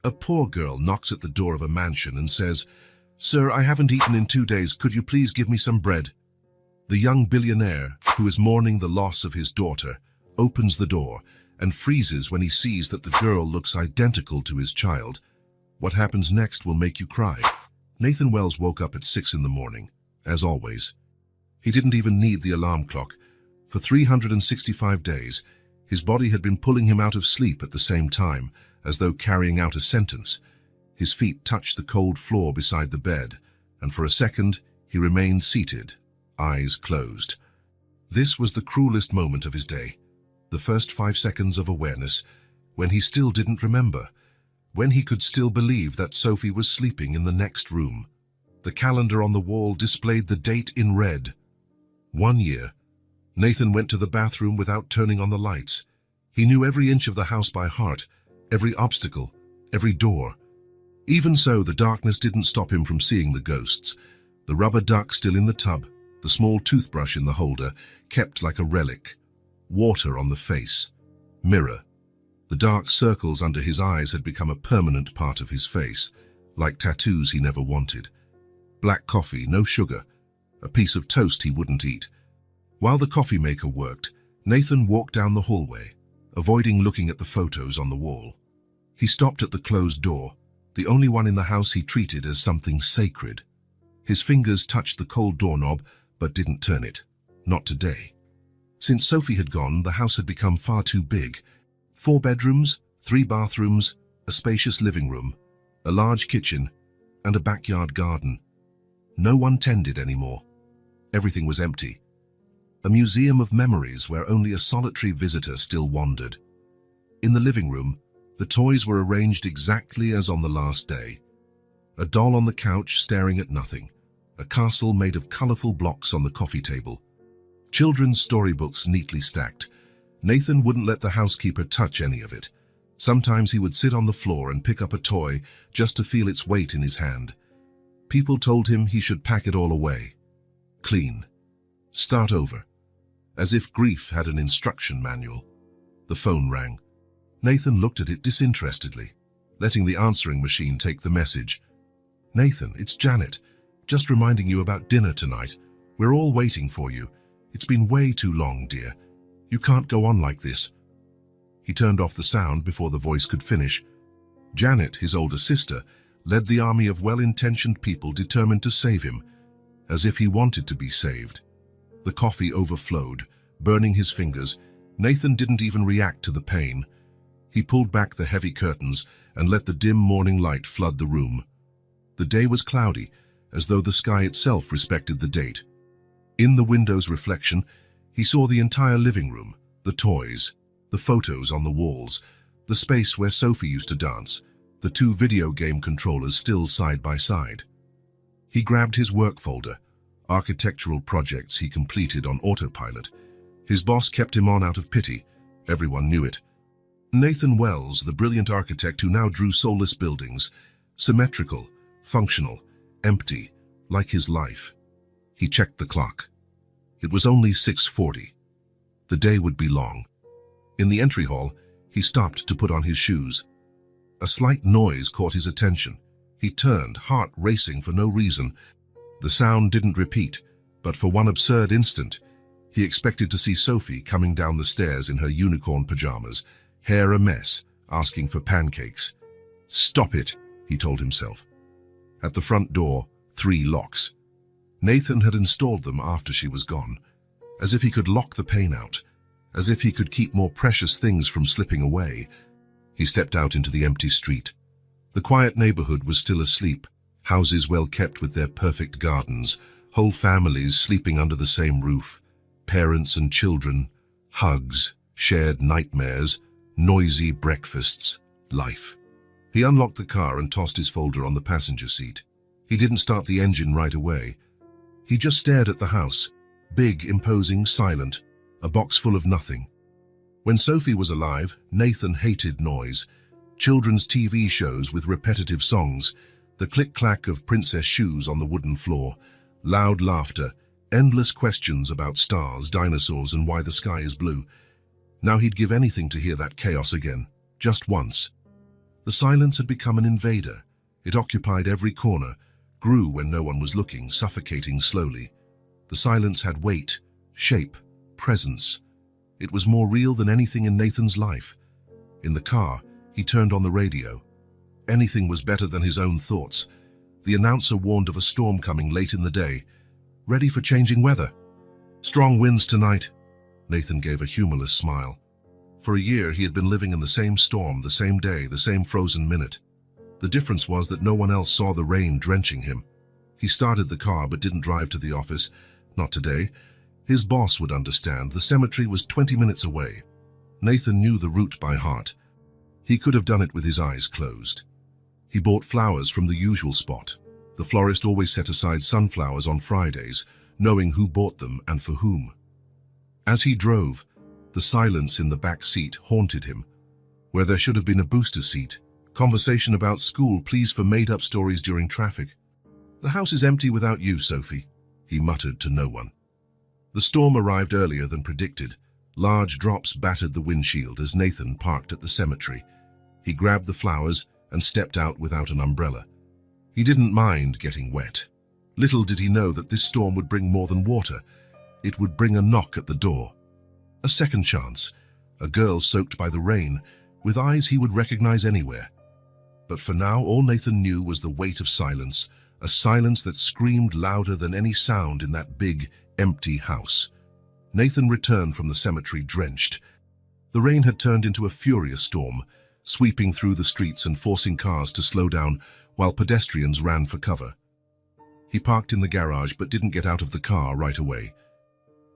A poor girl knocks at the door of a mansion and says, "Sir, I haven't eaten in 2 days. Could you please give me some bread?" The young billionaire, who is mourning the loss of his daughter, opens the door and freezes when he sees that the girl looks identical to his child. What happens next will make you cry. Nathan Wells woke up at 6 in the morning, as always. He didn't even need the alarm clock. For 365 days, his body had been pulling him out of sleep at the same time, as though carrying out a sentence. His feet touched the cold floor beside the bed, and for a second he remained seated, eyes closed. This was the cruelest moment of his day. The first 5 seconds of awareness, when he still didn't remember, when he could still believe that Sophie was sleeping in the next room. The calendar on the wall displayed the date in red. 1 year. Nathan went to the bathroom without turning on the lights. He knew every inch of the house by heart, every obstacle, every door. Even so, the darkness didn't stop him from seeing the ghosts. The rubber duck still in the tub, the small toothbrush in the holder, kept like a relic. Water on the face. Mirror. The dark circles under his eyes had become a permanent part of his face, like tattoos he never wanted. Black coffee, no sugar. A piece of toast he wouldn't eat. While the coffee maker worked, Nathan walked down the hallway, avoiding looking at the photos on the wall. He stopped at the closed door, the only one in the house he treated as something sacred. His fingers touched the cold doorknob, but didn't turn it. Not today. Since Sophie had gone, the house had become far too big. 4 bedrooms, 3 bathrooms, a spacious living room, a large kitchen, and a backyard garden. No one tended anymore. Everything was empty. A museum of memories where only a solitary visitor still wandered. In the living room, the toys were arranged exactly as on the last day. A doll on the couch staring at nothing. A castle made of colorful blocks on the coffee table. Children's storybooks neatly stacked. Nathan wouldn't let the housekeeper touch any of it. Sometimes he would sit on the floor and pick up a toy just to feel its weight in his hand. People told him he should pack it all away. Clean. Start over. As if grief had an instruction manual. The phone rang. Nathan looked at it disinterestedly, letting the answering machine take the message. "Nathan, it's Janet. Just reminding you about dinner tonight. We're all waiting for you. It's been way too long, dear. You can't go on like this." He turned off the sound before the voice could finish. Janet, his older sister, led the army of well-intentioned people determined to save him, as if he wanted to be saved. The coffee overflowed, burning his fingers. Nathan didn't even react to the pain. He pulled back the heavy curtains and let the dim morning light flood the room. The day was cloudy, as though the sky itself respected the date. In the window's reflection, he saw the entire living room, the toys, the photos on the walls, the space where Sophie used to dance, the 2 video game controllers still side by side. He grabbed his work folder, architectural projects he completed on autopilot. His boss kept him on out of pity. Everyone knew it. Nathan Wells, the brilliant architect who now drew soulless buildings, symmetrical, functional, empty, like his life. He checked the clock. It was only 6:40. The day would be long. In the entry hall, he stopped to put on his shoes. A slight noise caught his attention. He turned, heart racing for no reason. The sound didn't repeat, but for one absurd instant, he expected to see Sophie coming down the stairs in her unicorn pajamas, hair a mess, asking for pancakes. "Stop it," he told himself. At the front door, 3 locks. Nathan had installed them after she was gone, as if he could lock the pain out, as if he could keep more precious things from slipping away. He stepped out into the empty street. The quiet neighborhood was still asleep, houses well kept with their perfect gardens, whole families sleeping under the same roof, parents and children, hugs, shared nightmares, noisy breakfasts, life. He unlocked the car and tossed his folder on the passenger seat. He didn't start the engine right away. He just stared at the house, big, imposing, silent, a box full of nothing. When Sophie was alive, Nathan hated noise. Children's TV shows with repetitive songs, the click-clack of princess shoes on the wooden floor, loud laughter, endless questions about stars, dinosaurs, and why the sky is blue. Now he'd give anything to hear that chaos again, just once. The silence had become an invader. It occupied every corner, grew when no one was looking, suffocating slowly. The silence had weight, shape, presence. It was more real than anything in Nathan's life. In the car, he turned on the radio. Anything was better than his own thoughts. The announcer warned of a storm coming late in the day. Ready for changing weather. Strong winds tonight. Nathan gave a humorless smile. For a year, he had been living in the same storm, the same day, the same frozen minute. The difference was that no one else saw the rain drenching him. He started the car but didn't drive to the office. Not today. His boss would understand. The cemetery was 20 minutes away. Nathan knew the route by heart. He could have done it with his eyes closed. He bought flowers from the usual spot. The florist always set aside sunflowers on Fridays, knowing who bought them and for whom. As he drove, the silence in the back seat haunted him. Where there should have been a booster seat, conversation about school, pleas for made-up stories during traffic. "The house is empty without you, Sophie," he muttered to no one. The storm arrived earlier than predicted. Large drops battered the windshield as Nathan parked at the cemetery. He grabbed the flowers and stepped out without an umbrella. He didn't mind getting wet. Little did he know that this storm would bring more than water. It would bring a knock at the door. A second chance. A girl soaked by the rain, with eyes he would recognize anywhere. But for now, all Nathan knew was the weight of silence, a silence that screamed louder than any sound in that big, empty house. Nathan returned from the cemetery drenched. The rain had turned into a furious storm, sweeping through the streets and forcing cars to slow down while pedestrians ran for cover. He parked in the garage but didn't get out of the car right away.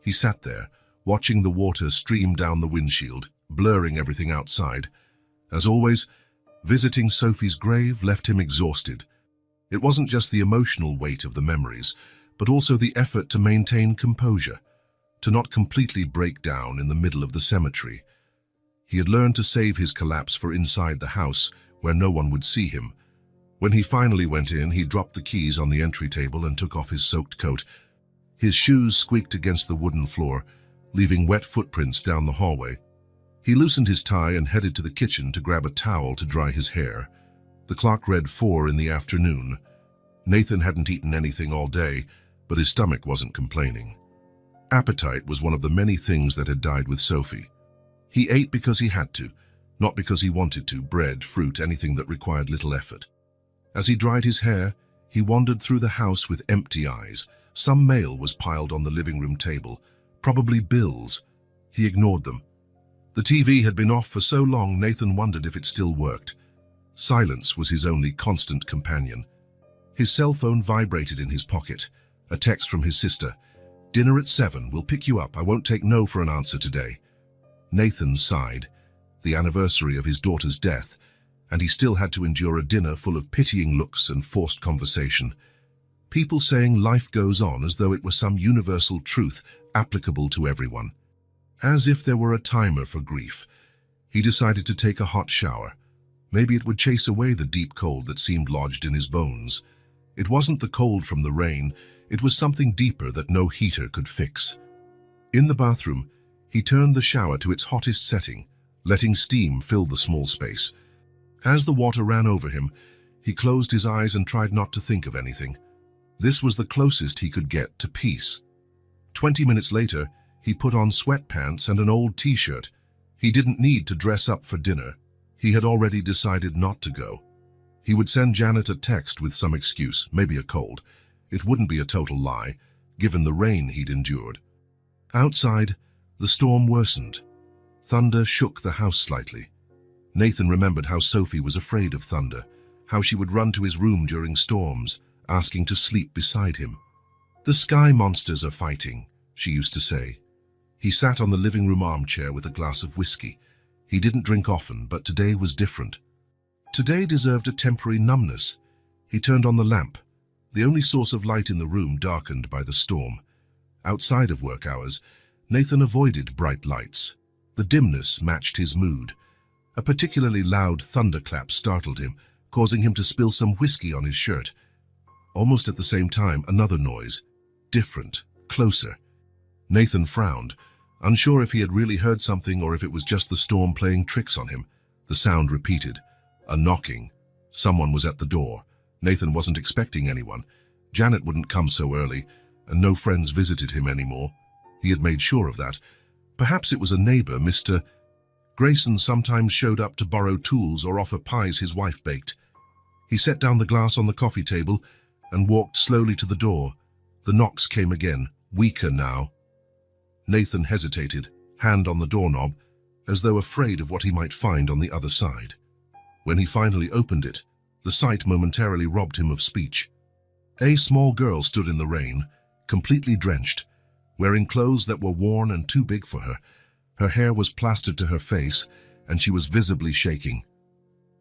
He sat there, watching the water stream down the windshield, blurring everything outside. As always, visiting Sophie's grave left him exhausted. It wasn't just the emotional weight of the memories, but also the effort to maintain composure, to not completely break down in the middle of the cemetery. He had learned to save his collapse for inside the house, where no one would see him. When he finally went in, he dropped the keys on the entry table and took off his soaked coat. His shoes squeaked against the wooden floor, leaving wet footprints down the hallway. He loosened his tie and headed to the kitchen to grab a towel to dry his hair. The clock read 4 in the afternoon. Nathan hadn't eaten anything all day, but his stomach wasn't complaining. Appetite was one of the many things that had died with Sophie. He ate because he had to, not because he wanted to. Bread, fruit, anything that required little effort. As he dried his hair, he wandered through the house with empty eyes. Some mail was piled on the living room table, probably bills. He ignored them. The TV had been off for so long, Nathan wondered if it still worked. Silence was his only constant companion. His cell phone vibrated in his pocket. A text from his sister. "Dinner at 7, we'll pick you up. I won't take no for an answer today." Nathan sighed. The anniversary of his daughter's death, and he still had to endure a dinner full of pitying looks and forced conversation. People saying life goes on as though it were some universal truth applicable to everyone. As if there were a timer for grief. He decided to take a hot shower. Maybe it would chase away the deep cold that seemed lodged in his bones. It wasn't the cold from the rain, it was something deeper that no heater could fix. In the bathroom, he turned the shower to its hottest setting, letting steam fill the small space. As the water ran over him, he closed his eyes and tried not to think of anything. This was the closest he could get to peace. 20 minutes later, he put on sweatpants and an old t-shirt. He didn't need to dress up for dinner. He had already decided not to go. He would send Janet a text with some excuse, maybe a cold. It wouldn't be a total lie, given the rain he'd endured. Outside, the storm worsened. Thunder shook the house slightly. Nathan remembered how Sophie was afraid of thunder, how she would run to his room during storms, asking to sleep beside him. "The sky monsters are fighting," she used to say. He sat on the living room armchair with a glass of whiskey. He didn't drink often, but today was different. Today deserved a temporary numbness. He turned on the lamp. The only source of light in the room darkened by the storm. Outside of work hours, Nathan avoided bright lights. The dimness matched his mood. A particularly loud thunderclap startled him, causing him to spill some whiskey on his shirt. Almost at the same time, another noise. Different, closer. Nathan frowned, unsure if he had really heard something or if it was just the storm playing tricks on him. The sound repeated. A knocking. Someone was at the door. Nathan wasn't expecting anyone. Janet wouldn't come so early, and no friends visited him anymore. He had made sure of that. Perhaps it was a neighbor, Mr. Grayson sometimes showed up to borrow tools or offer pies his wife baked. He set down the glass on the coffee table and walked slowly to the door. The knocks came again, weaker now. Nathan hesitated, hand on the doorknob, as though afraid of what he might find on the other side. When he finally opened it, the sight momentarily robbed him of speech. A small girl stood in the rain, completely drenched, wearing clothes that were worn and too big for her. Her hair was plastered to her face, and she was visibly shaking.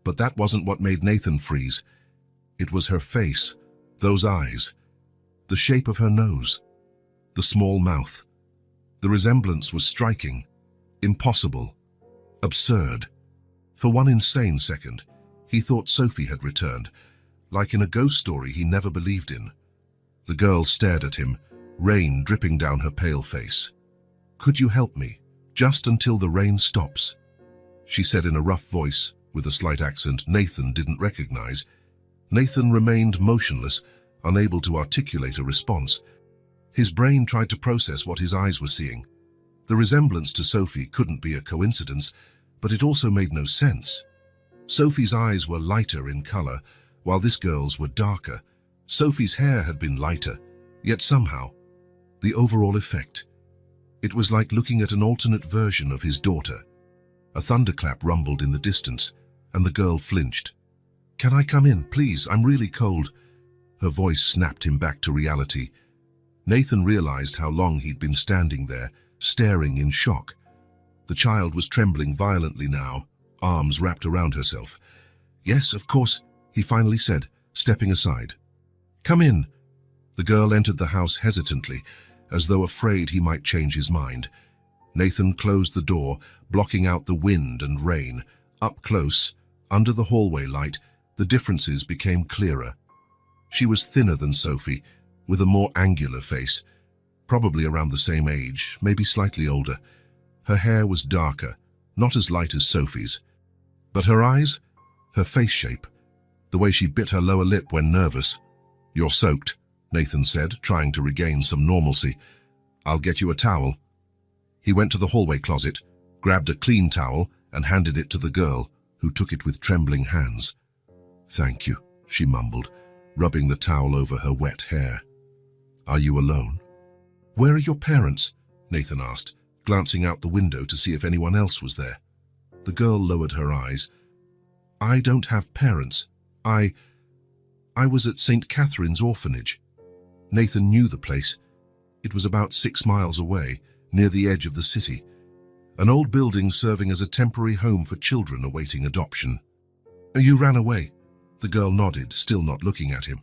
But that wasn't what made Nathan freeze. It was her face, those eyes, the shape of her nose, the small mouth. The resemblance was striking, impossible, absurd. For one insane second, he thought Sophie had returned, like in a ghost story he never believed in. The girl stared at him, rain dripping down her pale face. "Could you help me, just until the rain stops?" she said in a rough voice, with a slight accent Nathan didn't recognize. Nathan remained motionless, unable to articulate a response. His brain tried to process what his eyes were seeing. The resemblance to Sophie couldn't be a coincidence, but it also made no sense. Sophie's eyes were lighter in color, while this girl's were darker. Sophie's hair had been lighter, yet somehow, the overall effect. It was like looking at an alternate version of his daughter. A thunderclap rumbled in the distance, and the girl flinched. "Can I come in, please? I'm really cold." Her voice snapped him back to reality. Nathan realized how long he'd been standing there, staring in shock. The child was trembling violently now, arms wrapped around herself. "Yes, of course," he finally said, stepping aside. "Come in." The girl entered the house hesitantly, as though afraid he might change his mind. Nathan closed the door, blocking out the wind and rain. Up close, under the hallway light, the differences became clearer. She was thinner than Sophie, with a more angular face, probably around the same age, maybe slightly older. Her hair was darker, not as light as Sophie's. But her eyes, her face shape, the way she bit her lower lip when nervous. "You're soaked," Nathan said, trying to regain some normalcy. "I'll get you a towel." He went to the hallway closet, grabbed a clean towel, and handed it to the girl, who took it with trembling hands. "Thank you," she mumbled, rubbing the towel over her wet hair. "Are you alone?" "Where are your parents?" Nathan asked, glancing out the window to see if anyone else was there. The girl lowered her eyes. "I don't have parents. I was at St. Catherine's orphanage." Nathan knew the place. It was about 6 miles away, near the edge of the city. An old building serving as a temporary home for children awaiting adoption. "You ran away?" The girl nodded, still not looking at him.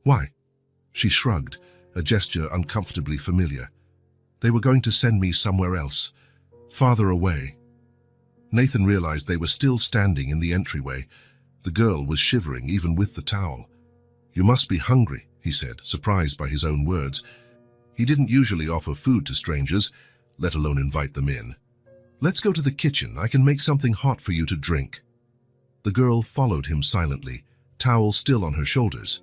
"Why?" She shrugged, a gesture uncomfortably familiar. "They were going to send me somewhere else, farther away." Nathan realized they were still standing in the entryway. The girl was shivering even with the towel. "You must be hungry," he said, surprised by his own words. He didn't usually offer food to strangers, let alone invite them in. "Let's go to the kitchen. I can make something hot for you to drink." The girl followed him silently, towel still on her shoulders.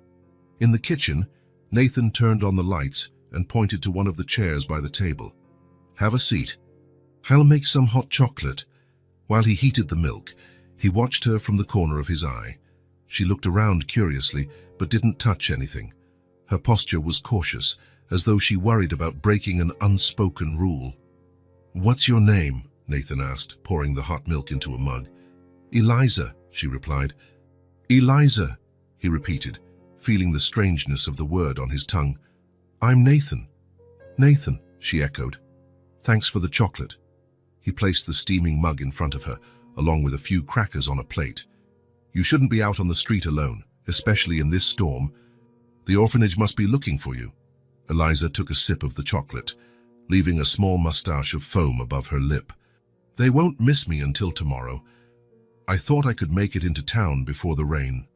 In the kitchen, Nathan turned on the lights and pointed to one of the chairs by the table. "Have a seat. I'll make some hot chocolate." While he heated the milk, he watched her from the corner of his eye. She looked around curiously, but didn't touch anything. Her posture was cautious, as though she worried about breaking an unspoken rule. "What's your name?" Nathan asked, pouring the hot milk into a mug. "Eliza," she replied. "Eliza," he repeated, feeling the strangeness of the word on his tongue. "I'm Nathan." "Nathan," she echoed. "Thanks for the chocolate." He placed the steaming mug in front of her, along with a few crackers on a plate. "You shouldn't be out on the street alone, especially in this storm. The orphanage must be looking for you." Eliza took a sip of the chocolate, leaving a small mustache of foam above her lip. "They won't miss me until tomorrow. I thought I could make it into town before the rain."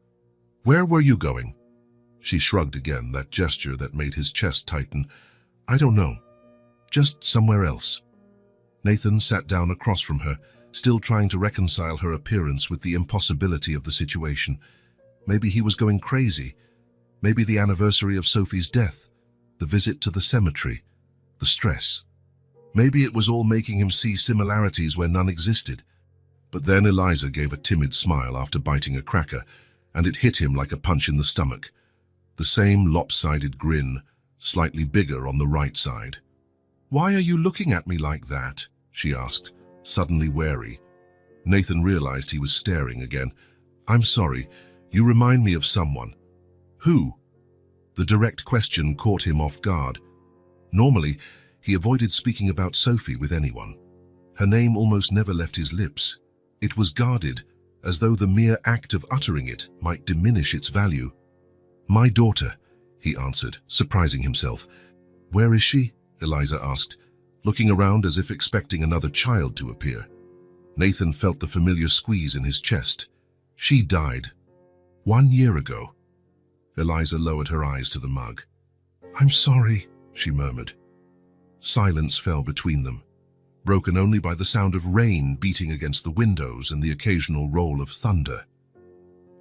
"Where were you going?" She shrugged again, that gesture that made his chest tighten. "I don't know. Just somewhere else." Nathan sat down across from her, still trying to reconcile her appearance with the impossibility of the situation. Maybe he was going crazy. Maybe the anniversary of Sophie's death, the visit to the cemetery, the stress. Maybe it was all making him see similarities where none existed. But then Eliza gave a timid smile after biting a cracker, and it hit him like a punch in the stomach. The same lopsided grin, slightly bigger on the right side. "Why are you looking at me like that?" she asked, suddenly wary. Nathan realized he was staring again. "I'm sorry, you remind me of someone." "Who?" The direct question caught him off guard. Normally, he avoided speaking about Sophie with anyone. Her name almost never left his lips. It was guarded, as though the mere act of uttering it might diminish its value. "My daughter," he answered, surprising himself. "Where is she?" Eliza asked, looking around as if expecting another child to appear. Nathan felt the familiar squeeze in his chest. "She died 1 year ago." Eliza lowered her eyes to the mug. "I'm sorry," she murmured. Silence fell between them, broken only by the sound of rain beating against the windows and the occasional roll of thunder.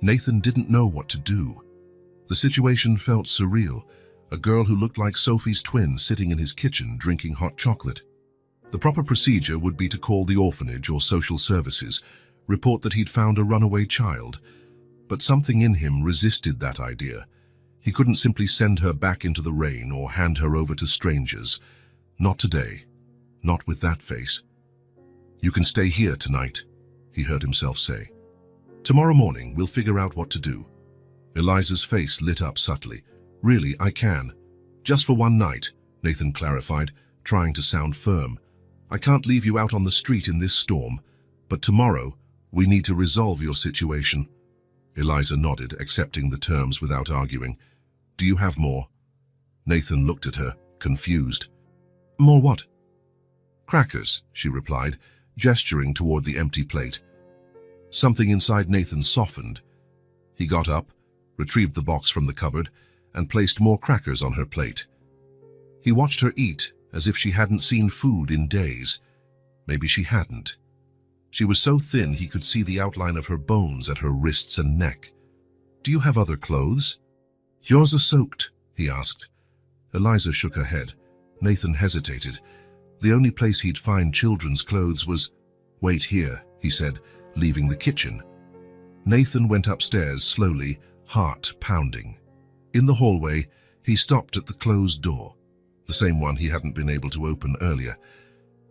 Nathan didn't know what to do. The situation felt surreal, a girl who looked like Sophie's twin sitting in his kitchen drinking hot chocolate. The proper procedure would be to call the orphanage or social services, report that he'd found a runaway child. But something in him resisted that idea. He couldn't simply send her back into the rain or hand her over to strangers. Not today. Not with that face. "You can stay here tonight," he heard himself say. "Tomorrow morning we'll figure out what to do." Eliza's face lit up subtly. "Really, I can. Just for one night," Nathan clarified, trying to sound firm. "I can't leave you out on the street in this storm, but tomorrow we need to resolve your situation." Eliza nodded, accepting the terms without arguing. "Do you have more?" Nathan looked at her, confused. "More what?" "Crackers," she replied, gesturing toward the empty plate. Something inside Nathan softened. He got up, retrieved the box from the cupboard, and placed more crackers on her plate. He watched her eat as if she hadn't seen food in days. Maybe she hadn't. She was so thin he could see the outline of her bones at her wrists and neck. "Do you have other clothes?" "Yours are soaked," he asked. Eliza shook her head. Nathan hesitated. The only place he'd find children's clothes was— "Wait here," he said, leaving the kitchen. Nathan went upstairs slowly, heart pounding. In the hallway, he stopped at the closed door, the same one he hadn't been able to open earlier.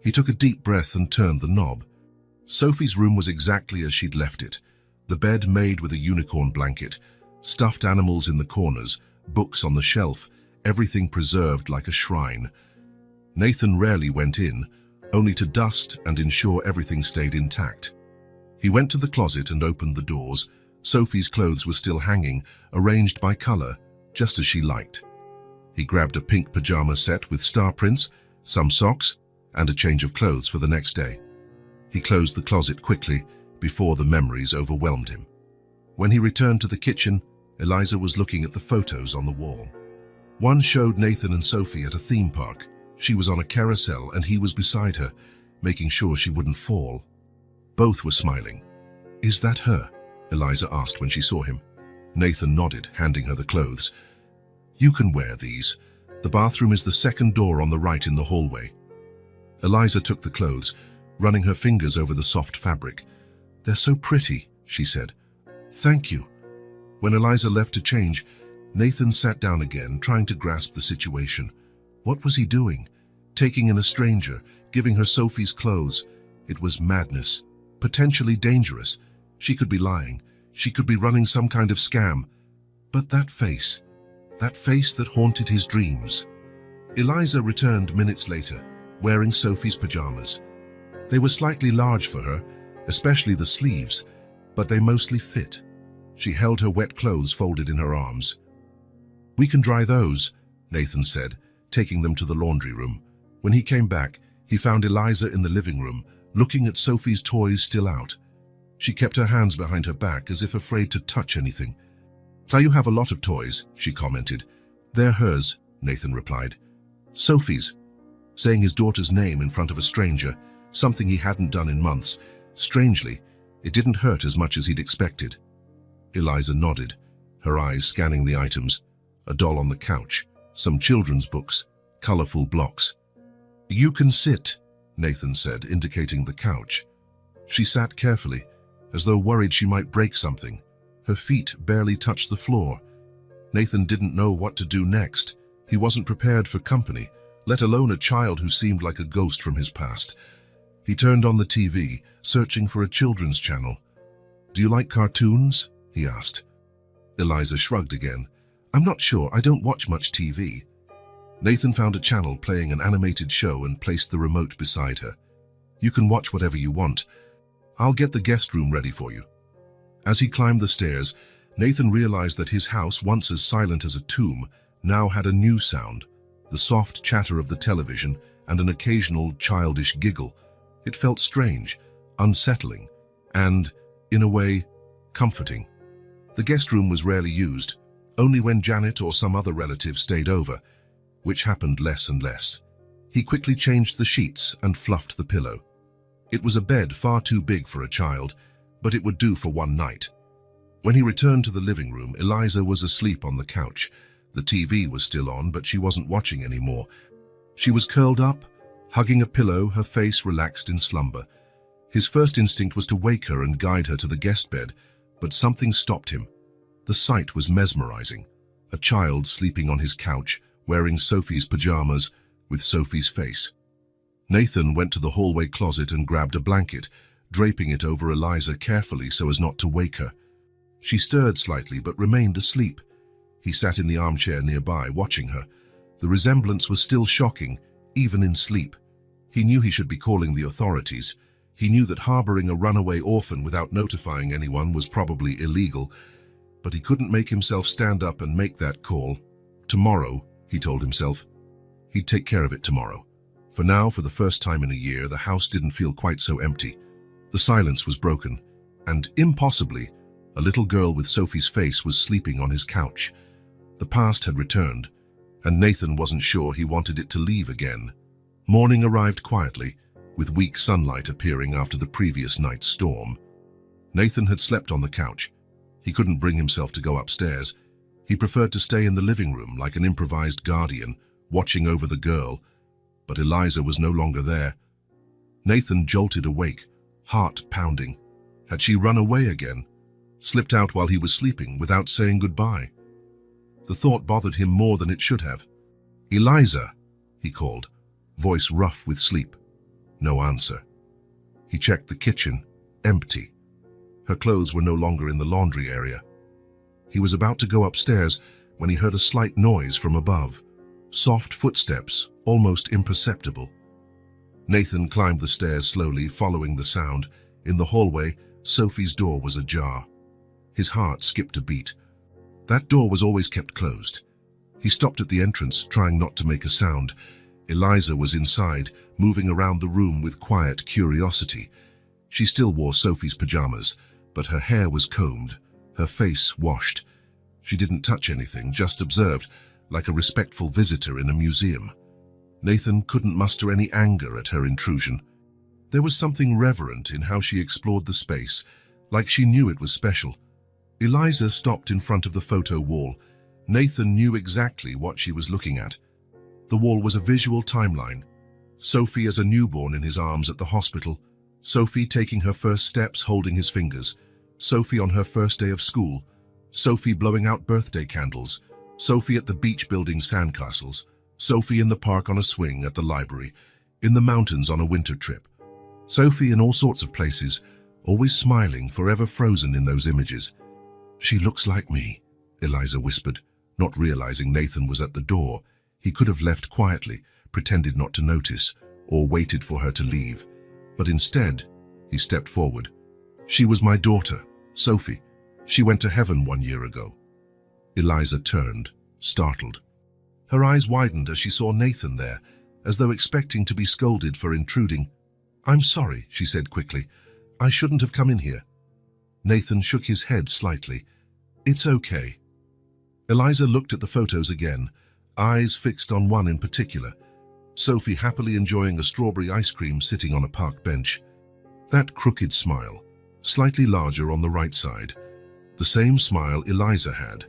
He took a deep breath and turned the knob. Sophie's room was exactly as she'd left it, the bed made with a unicorn blanket, stuffed animals in the corners, books on the shelf, everything preserved like a shrine. Nathan rarely went in, only to dust and ensure everything stayed intact. He went to the closet and opened the doors. Sophie's clothes were still hanging, arranged by color, just as she liked. He grabbed a pink pajama set with star prints, some socks, and a change of clothes for the next day. He closed the closet quickly before the memories overwhelmed him. When he returned to the kitchen, Eliza was looking at the photos on the wall. One showed Nathan and Sophie at a theme park. She was on a carousel and he was beside her, making sure she wouldn't fall. Both were smiling. "Is that her?" Eliza asked when she saw him. Nathan nodded, handing her the clothes. "You can wear these. The bathroom is the second door on the right in the hallway." Eliza took the clothes, running her fingers over the soft fabric. "They're so pretty," she said. "Thank you." When Eliza left to change, Nathan sat down again, trying to grasp the situation. What was he doing? Taking in a stranger, giving her Sophie's clothes. It was madness, potentially dangerous. She could be lying. She could be running some kind of scam. But that face that haunted his dreams. Eliza returned minutes later, wearing Sophie's pajamas. They were slightly large for her, especially the sleeves, but they mostly fit. She held her wet clothes folded in her arms. "We can dry those," Nathan said, taking them to the laundry room. When he came back, he found Eliza in the living room, looking at Sophie's toys still out. She kept her hands behind her back as if afraid to touch anything. "So you have a lot of toys," she commented. "They're hers," Nathan replied. "Sophie's." Saying his daughter's name in front of a stranger, something he hadn't done in months, Strangely, it didn't hurt as much as he'd expected. Eliza nodded, her eyes scanning the items: a doll on the couch, some children's books, colorful blocks. "You can sit," Nathan said, indicating the couch. She sat carefully, as though worried she might break something. Her feet barely touched the floor. Nathan didn't know what to do next. He wasn't prepared for company, let alone a child who seemed like a ghost from his past. He turned on the TV, searching for a children's channel. "Do you like cartoons?" he asked. Eliza shrugged again. "I'm not sure, I don't watch much TV." Nathan found a channel playing an animated show and placed the remote beside her. "You can watch whatever you want. I'll get the guest room ready for you." As he climbed the stairs, Nathan realized that his house, once as silent as a tomb, now had a new sound: the soft chatter of the television and an occasional childish giggle. It felt strange, unsettling, and, in a way, comforting. The guest room was rarely used, only when Janet or some other relative stayed over, which happened less and less. He quickly changed the sheets and fluffed the pillow. It was a bed far too big for a child, but it would do for one night. When he returned to the living room, Eliza was asleep on the couch. The TV was still on, but she wasn't watching anymore. She was curled up, hugging a pillow, her face relaxed in slumber. His first instinct was to wake her and guide her to the guest bed, but something stopped him. The sight was mesmerizing. A child sleeping on his couch, wearing Sophie's pajamas, with Sophie's face. Nathan went to the hallway closet and grabbed a blanket, draping it over Eliza carefully so as not to wake her. She stirred slightly but remained asleep. He sat in the armchair nearby, watching her. The resemblance was still shocking, even in sleep. He knew he should be calling the authorities. He knew that harboring a runaway orphan without notifying anyone was probably illegal, but he couldn't make himself stand up and make that call. Tomorrow, he told himself. He'd take care of it tomorrow. For now, for the first time in a year, the house didn't feel quite so empty. The silence was broken, and impossibly, a little girl with Sophie's face was sleeping on his couch. The past had returned, and Nathan wasn't sure he wanted it to leave again. Morning arrived quietly, with weak sunlight appearing after the previous night's storm. Nathan had slept on the couch. He couldn't bring himself to go upstairs. He preferred to stay in the living room like an improvised guardian, watching over the girl, but Eliza was no longer there. Nathan jolted awake, heart pounding. Had she run away again? Slipped out while he was sleeping without saying goodbye? The thought bothered him more than it should have. "Eliza," he called, voice rough with sleep. No answer. He checked the kitchen, empty. Her clothes were no longer in the laundry area. He was about to go upstairs when he heard a slight noise from above. Soft footsteps, almost imperceptible. Nathan climbed the stairs slowly, following the sound. In the hallway, Sophie's door was ajar. His heart skipped a beat. That door was always kept closed. He stopped at the entrance, trying not to make a sound. Eliza was inside, moving around the room with quiet curiosity. She still wore Sophie's pajamas, but her hair was combed, her face washed. She didn't touch anything, just observed, like a respectful visitor in a museum. Nathan couldn't muster any anger at her intrusion. There was something reverent in how she explored the space, like she knew it was special. Eliza stopped in front of the photo wall. Nathan knew exactly what she was looking at. The wall was a visual timeline. Sophie as a newborn in his arms at the hospital. Sophie taking her first steps holding his fingers. Sophie on her first day of school. Sophie blowing out birthday candles. Sophie at the beach building sandcastles. Sophie in the park on a swing at the library. In the mountains on a winter trip. Sophie in all sorts of places, always smiling, forever frozen in those images. "She looks like me," Eliza whispered, not realizing Nathan was at the door. He could have left quietly, pretended not to notice, or waited for her to leave. But instead, he stepped forward. "She was my daughter, Sophie. She went to heaven 1 year ago." Eliza turned, startled. Her eyes widened as she saw Nathan there, as though expecting to be scolded for intruding. "I'm sorry," she said quickly. "I shouldn't have come in here." Nathan shook his head slightly. "It's okay." Eliza looked at the photos again, eyes fixed on one in particular. Sophie happily enjoying a strawberry ice cream sitting on a park bench. That crooked smile, slightly larger on the right side, the same smile Eliza had.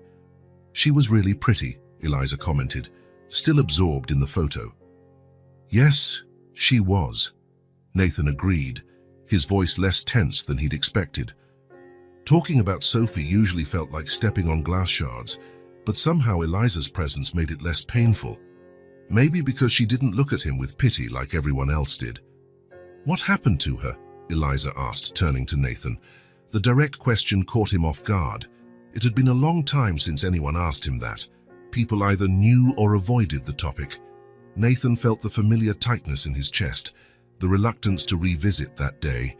She was really pretty, Eliza commented, still absorbed in the photo. Yes, she was, Nathan agreed, his voice less tense than he'd expected. Talking about Sophie usually felt like stepping on glass shards, but somehow Eliza's presence made it less painful. Maybe because she didn't look at him with pity like everyone else did. What happened to her? Eliza asked, turning to Nathan. The direct question caught him off guard. It had been a long time since anyone asked him that. People either knew or avoided the topic. Nathan felt the familiar tightness in his chest, the reluctance to revisit that day.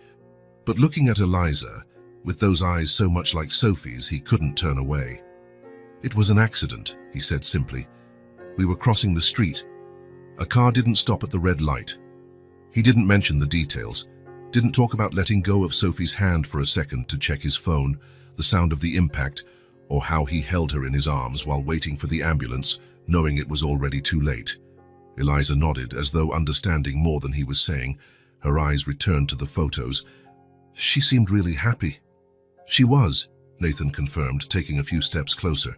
But looking at Eliza, with those eyes so much like Sophie's, he couldn't turn away. It was an accident, he said simply. We were crossing the street. A car didn't stop at the red light. He didn't mention the details, didn't talk about letting go of Sophie's hand for a second to check his phone, the sound of the impact, or how he held her in his arms while waiting for the ambulance, knowing it was already too late. Eliza nodded, as though understanding more than he was saying. Her eyes returned to the photos. She seemed really happy. She was, Nathan confirmed, taking a few steps closer.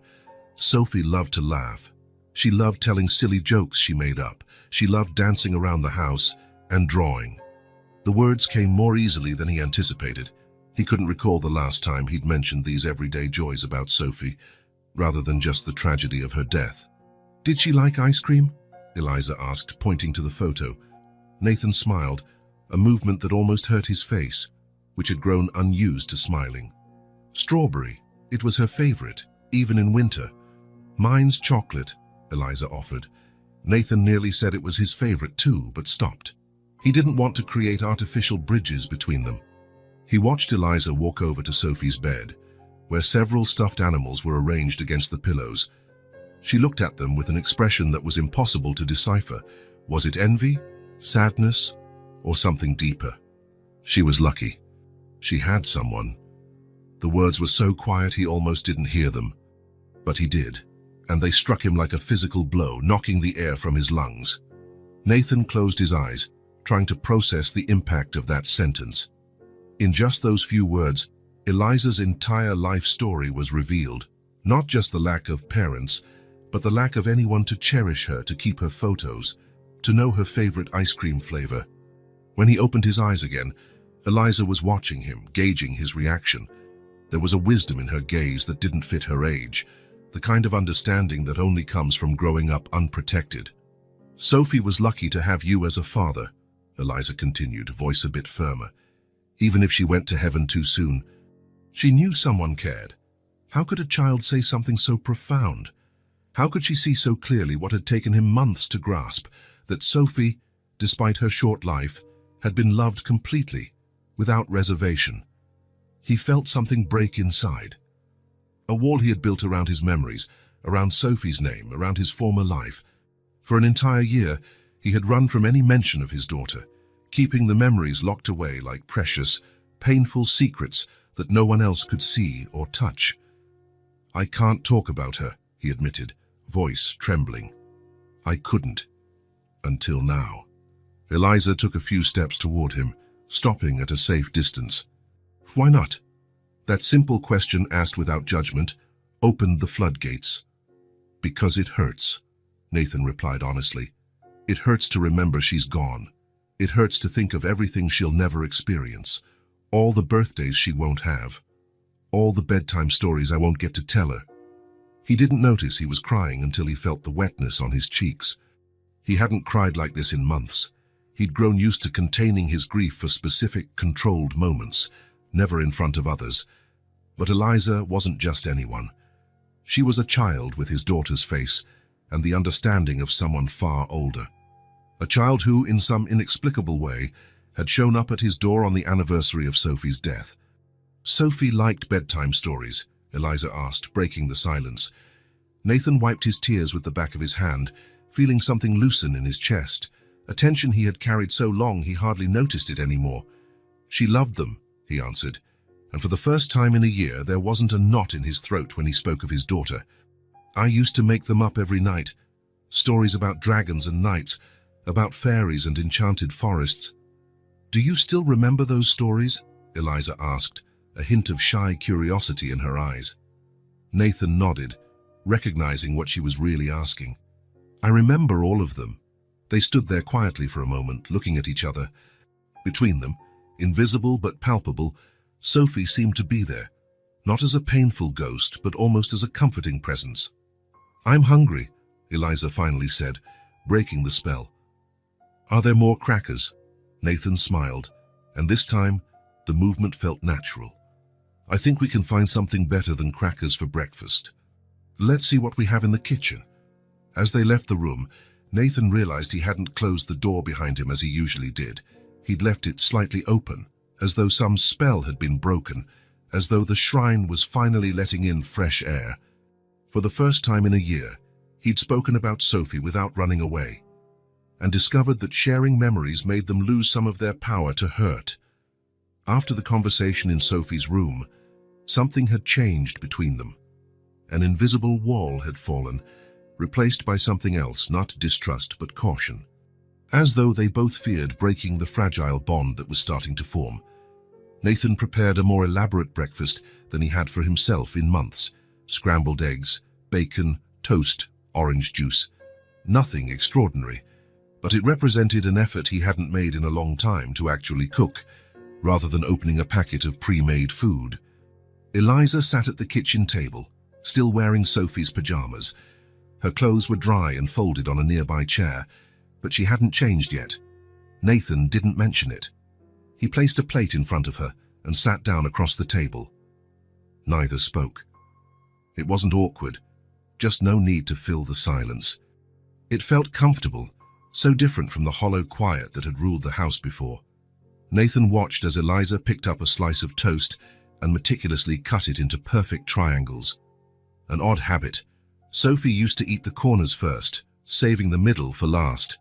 Sophie loved to laugh. She loved telling silly jokes she made up. She loved dancing around the house and drawing. The words came more easily than he anticipated. He couldn't recall the last time he'd mentioned these everyday joys about Sophie, rather than just the tragedy of her death. Did she like ice cream? Eliza asked, pointing to the photo. Nathan smiled, a movement that almost hurt his face, which had grown unused to smiling. Strawberry. It was her favorite, even in winter. Mine's chocolate, Eliza offered. Nathan nearly said it was his favorite too, but stopped. He didn't want to create artificial bridges between them. He watched Eliza walk over to Sophie's bed, where several stuffed animals were arranged against the pillows. She looked at them with an expression that was impossible to decipher. Was it envy, sadness, or something deeper? She was lucky. She had someone. The words were so quiet he almost didn't hear them. But he did, and they struck him like a physical blow, knocking the air from his lungs. Nathan closed his eyes, trying to process the impact of that sentence. In just those few words, Eliza's entire life story was revealed. Not just the lack of parents, but the lack of anyone to cherish her, to keep her photos, to know her favorite ice cream flavor. When he opened his eyes again, Eliza was watching him, gauging his reaction. There was a wisdom in her gaze that didn't fit her age, the kind of understanding that only comes from growing up unprotected. Sophie was lucky to have you as a father, Eliza continued, voice a bit firmer. Even if she went to heaven too soon, she knew someone cared. How could a child say something so profound? How could she see so clearly what had taken him months to grasp, that Sophie, despite her short life, had been loved completely, without reservation? He felt something break inside. A wall he had built around his memories, around Sophie's name, around his former life. For an entire year, he had run from any mention of his daughter, keeping the memories locked away like precious, painful secrets that no one else could see or touch. I can't talk about her, he admitted, voice trembling. I couldn't. Until now. Eliza took a few steps toward him, stopping at a safe distance. Why not? That simple question, asked without judgment, opened the floodgates. Because it hurts, Nathan replied honestly. It hurts to remember she's gone. It hurts to think of everything she'll never experience. All the birthdays she won't have. All the bedtime stories I won't get to tell her. He didn't notice he was crying until he felt the wetness on his cheeks. He hadn't cried like this in months. He'd grown used to containing his grief for specific, controlled moments, never in front of others. But Eliza wasn't just anyone. She was a child with his daughter's face and the understanding of someone far older. A child who, in some inexplicable way, had shown up at his door on the anniversary of Sophie's death. Sophie liked bedtime stories, Eliza asked, breaking the silence. Nathan wiped his tears with the back of his hand, feeling something loosen in his chest, a tension he had carried so long he hardly noticed it anymore. She loved them, he answered, and for the first time in a year there wasn't a knot in his throat when he spoke of his daughter. I used to make them up every night. Stories about dragons and knights, about fairies and enchanted forests. "Do you still remember those stories?" Eliza asked, a hint of shy curiosity in her eyes. Nathan nodded, recognizing what she was really asking. "I remember all of them." They stood there quietly for a moment, looking at each other. Between them, invisible but palpable, Sophie seemed to be there, not as a painful ghost, but almost as a comforting presence. "I'm hungry," Eliza finally said, breaking the spell. "Are there more crackers?" Nathan smiled, and this time, the movement felt natural. "I think we can find something better than crackers for breakfast. Let's see what we have in the kitchen." As they left the room, Nathan realized he hadn't closed the door behind him as he usually did. He'd left it slightly open, as though some spell had been broken, as though the shrine was finally letting in fresh air. For the first time in a year, he'd spoken about Sophie without running away, and discovered that sharing memories made them lose some of their power to hurt. After the conversation in Sophie's room, something had changed between them. An invisible wall had fallen, replaced by something else, not distrust but caution. As though they both feared breaking the fragile bond that was starting to form. Nathan prepared a more elaborate breakfast than he had for himself in months. Scrambled eggs, bacon, toast, orange juice. Nothing extraordinary, but it represented an effort he hadn't made in a long time to actually cook, rather than opening a packet of pre-made food. Eliza sat at the kitchen table, still wearing Sophie's pajamas. Her clothes were dry and folded on a nearby chair, but she hadn't changed yet. Nathan didn't mention it. He placed a plate in front of her and sat down across the table. Neither spoke. It wasn't awkward, just no need to fill the silence. It felt comfortable, so different from the hollow quiet that had ruled the house before. Nathan watched as Eliza picked up a slice of toast and meticulously cut it into perfect triangles. An odd habit. Sophie used to eat the corners first, saving the middle for last.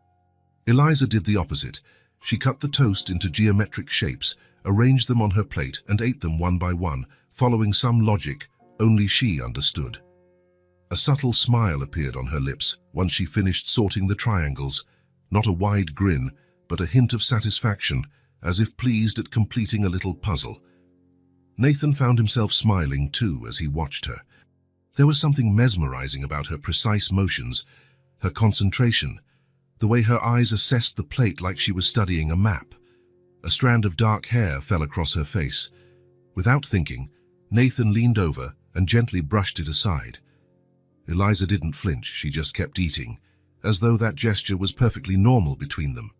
Eliza did the opposite. She cut the toast into geometric shapes, arranged them on her plate, and ate them one by one, following some logic only she understood. A subtle smile appeared on her lips once she finished sorting the triangles, not a wide grin, but a hint of satisfaction, as if pleased at completing a little puzzle. Nathan found himself smiling too as he watched her. There was something mesmerizing about her precise motions, her concentration, the way her eyes assessed the plate like she was studying a map. A strand of dark hair fell across her face. Without thinking, Nathan leaned over and gently brushed it aside. Eliza didn't flinch, she just kept eating, as though that gesture was perfectly normal between them.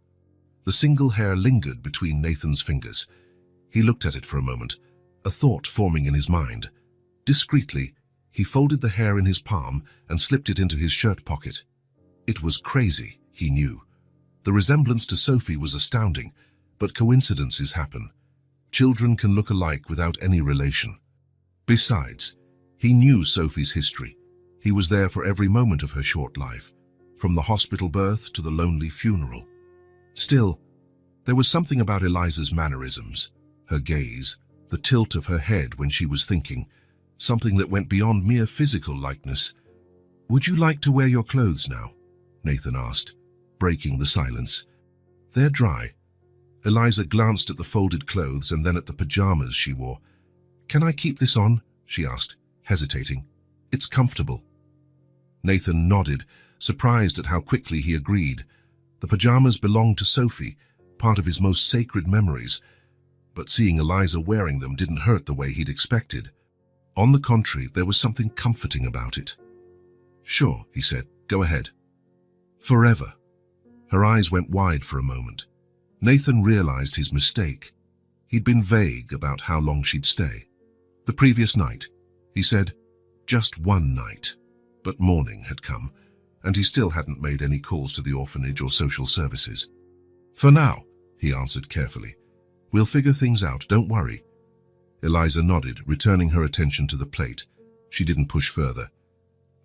The single hair lingered between Nathan's fingers. He looked at it for a moment, a thought forming in his mind. Discreetly, he folded the hair in his palm and slipped it into his shirt pocket. It was crazy, he knew. The resemblance to Sophie was astounding, but coincidences happen. Children can look alike without any relation. Besides, he knew Sophie's history. He was there for every moment of her short life, from the hospital birth to the lonely funeral. Still, there was something about Eliza's mannerisms, her gaze, the tilt of her head when she was thinking, something that went beyond mere physical likeness. "Would you like to wear your clothes now?" Nathan asked, breaking the silence. "They're dry." Eliza glanced at the folded clothes and then at the pajamas she wore. "Can I keep this on?" she asked, hesitating. "It's comfortable." Nathan nodded, surprised at how quickly he agreed. The pajamas belonged to Sophie, part of his most sacred memories, but seeing Eliza wearing them didn't hurt the way he'd expected. On the contrary, there was something comforting about it. "Sure," he said, "go ahead." "Forever." Her eyes went wide for a moment. Nathan realized his mistake. He'd been vague about how long she'd stay. "The previous night," he said, "just one night." But morning had come, and he still hadn't made any calls to the orphanage or social services. "For now," he answered carefully. "We'll figure things out, don't worry." Eliza nodded, returning her attention to the plate. She didn't push further.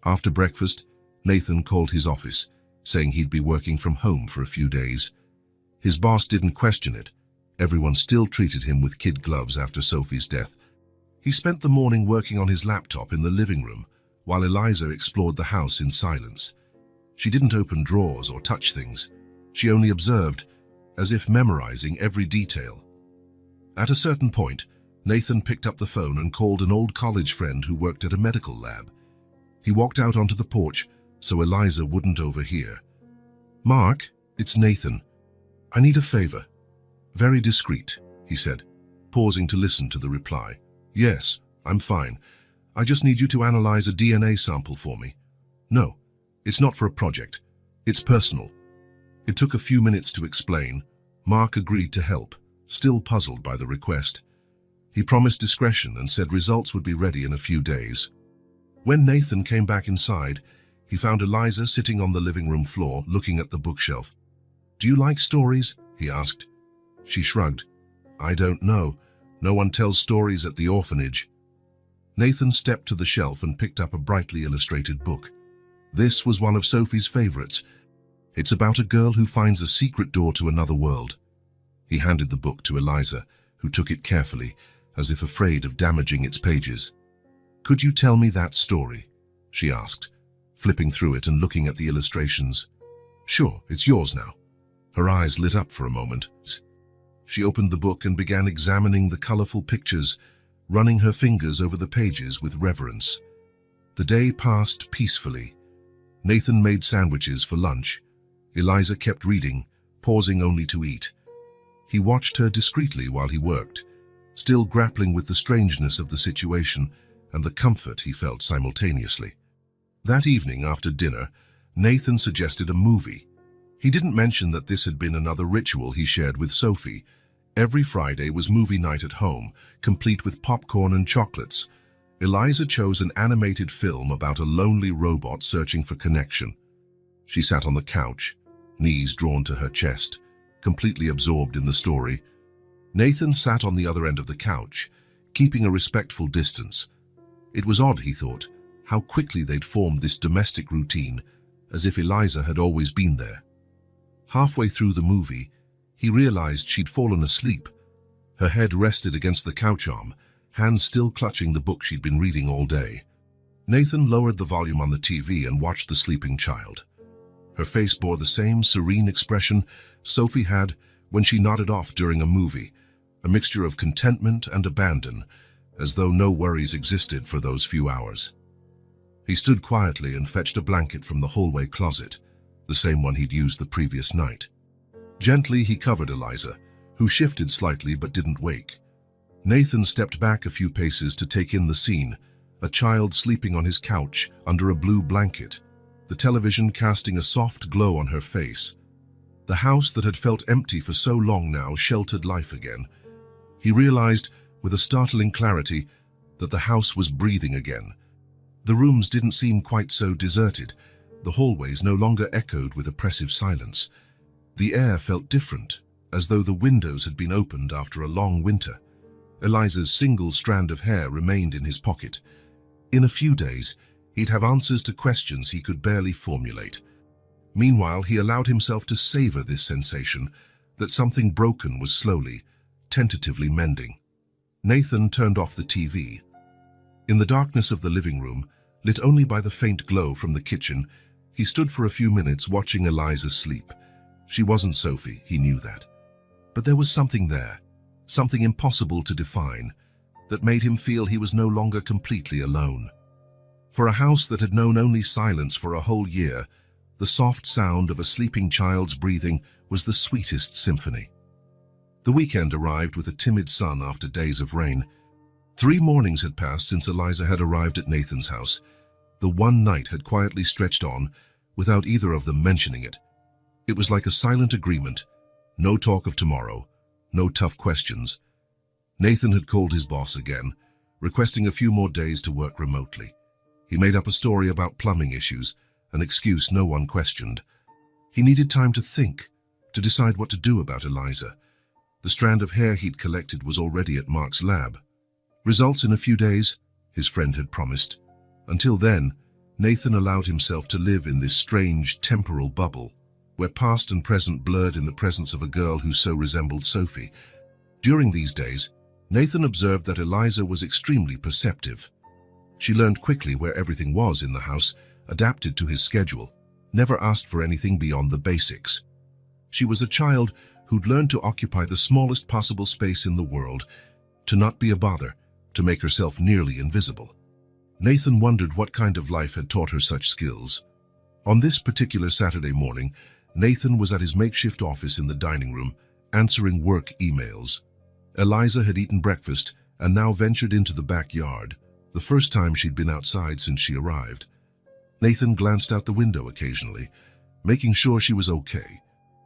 After breakfast, Nathan called his office, saying he'd be working from home for a few days. His boss didn't question it. Everyone still treated him with kid gloves after Sophie's death. He spent the morning working on his laptop in the living room, while Eliza explored the house in silence. She didn't open drawers or touch things. She only observed, as if memorizing every detail. At a certain point, Nathan picked up the phone and called an old college friend who worked at a medical lab. He walked out onto the porch so Eliza wouldn't overhear. "Mark, it's Nathan. I need a favor." "Very discreet," he said, pausing to listen to the reply. "Yes, I'm fine. I just need you to analyze a DNA sample for me." "No, it's not for a project. It's personal." It took a few minutes to explain. Mark agreed to help, still puzzled by the request. He promised discretion and said results would be ready in a few days. When Nathan came back inside, he found Eliza sitting on the living room floor, looking at the bookshelf. "Do you like stories?" he asked. She shrugged. "I don't know. No one tells stories at the orphanage." Nathan stepped to the shelf and picked up a brightly illustrated book. This was one of Sophie's favorites. It's about a girl who finds a secret door to another world. He handed the book to Eliza, who took it carefully, as if afraid of damaging its pages. "Could you tell me that story?" she asked, flipping through it and looking at the illustrations. "Sure, it's yours now." Her eyes lit up for a moment. She opened the book and began examining the colorful pictures, running her fingers over the pages with reverence. The day passed peacefully. Nathan made sandwiches for lunch. Eliza kept reading, pausing only to eat. He watched her discreetly while he worked, still grappling with the strangeness of the situation and the comfort he felt simultaneously. That evening after dinner, Nathan suggested a movie. He didn't mention that this had been another ritual he shared with Sophie. Every Friday was movie night at home, complete with popcorn and chocolates. Eliza chose an animated film about a lonely robot searching for connection. She sat on the couch, knees drawn to her chest, completely absorbed in the story. Nathan sat on the other end of the couch, keeping a respectful distance. It was odd, he thought, how quickly they'd formed this domestic routine, as if Eliza had always been there. Halfway through the movie, he realized she'd fallen asleep. Her head rested against the couch arm, hands still clutching the book she'd been reading all day. Nathan lowered the volume on the TV and watched the sleeping child. Her face bore the same serene expression Sophie had when she nodded off during a movie, a mixture of contentment and abandon, as though no worries existed for those few hours. He stood quietly and fetched a blanket from the hallway closet, the same one he'd used the previous night. Gently, he covered Eliza, who shifted slightly but didn't wake. Nathan stepped back a few paces to take in the scene, a child sleeping on his couch under a blue blanket, the television casting a soft glow on her face. The house that had felt empty for so long now sheltered life again. He realized, with a startling clarity, that the house was breathing again. The rooms didn't seem quite so deserted. The hallways no longer echoed with oppressive silence. The air felt different, as though the windows had been opened after a long winter. Eliza's single strand of hair remained in his pocket. In a few days, he'd have answers to questions he could barely formulate. Meanwhile, he allowed himself to savor this sensation that something broken was slowly, tentatively mending. Nathan turned off the TV. In the darkness of the living room, lit only by the faint glow from the kitchen, he stood for a few minutes watching Eliza sleep. She wasn't Sophie, he knew that. But there was something there, something impossible to define, that made him feel he was no longer completely alone. For a house that had known only silence for a whole year, the soft sound of a sleeping child's breathing was the sweetest symphony. The weekend arrived with a timid sun after days of rain. 3 mornings had passed since Eliza had arrived at Nathan's house. The one night had quietly stretched on, without either of them mentioning it. It was like a silent agreement, no talk of tomorrow, no tough questions. Nathan had called his boss again, requesting a few more days to work remotely. He made up a story about plumbing issues, an excuse no one questioned. He needed time to think, to decide what to do about Eliza. The strand of hair he'd collected was already at Mark's lab. Results in a few days, his friend had promised. Until then, Nathan allowed himself to live in this strange temporal bubble, where past and present blurred in the presence of a girl who so resembled Sophie. During these days, Nathan observed that Eliza was extremely perceptive. She learned quickly where everything was in the house, adapted to his schedule, never asked for anything beyond the basics. She was a child who'd learned to occupy the smallest possible space in the world, to not be a bother, to make herself nearly invisible. Nathan wondered what kind of life had taught her such skills. On this particular Saturday morning, Nathan was at his makeshift office in the dining room, answering work emails. Eliza had eaten breakfast and now ventured into the backyard, the first time she'd been outside since she arrived. Nathan glanced out the window occasionally, making sure she was okay.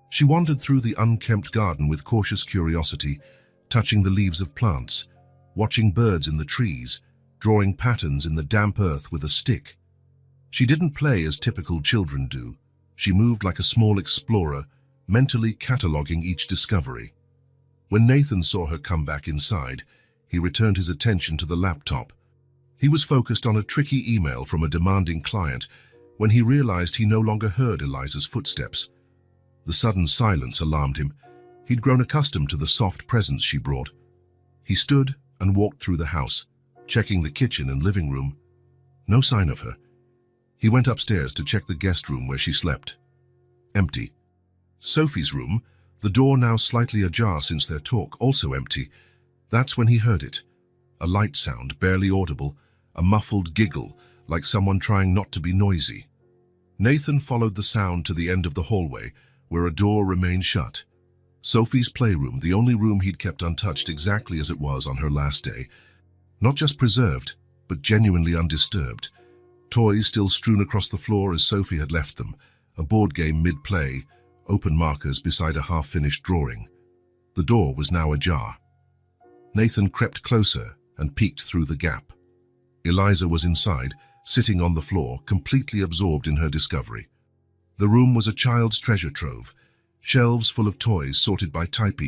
She wandered through the unkempt garden with cautious curiosity, touching the leaves of plants, watching birds in the trees, drawing patterns in the damp earth with a stick. She didn't play as typical children do. She moved like a small explorer, mentally cataloging each discovery. When Nathan saw her come back inside, he returned his attention to the laptop. He was focused on a tricky email from a demanding client when he realized he no longer heard Eliza's footsteps. The sudden silence alarmed him. He'd grown accustomed to the soft presence she brought. He stood and walked through the house, checking the kitchen and living room. No sign of her. He went upstairs to check the guest room where she slept. Empty. Sophie's room, the door now slightly ajar since their talk, also empty. That's when he heard it. A light sound, barely audible, a muffled giggle, like someone trying not to be noisy. Nathan followed the sound to the end of the hallway, where a door remained shut. Sophie's playroom, the only room he'd kept untouched exactly as it was on her last day. Not just preserved, but genuinely undisturbed. Toys still strewn across the floor as Sophie had left them, a board game mid-play, open markers beside a half-finished drawing. The door was now ajar. Nathan crept closer and peeked through the gap. Eliza was inside, sitting on the floor, completely absorbed in her discovery. The room was a child's treasure trove, shelves full of toys sorted by type,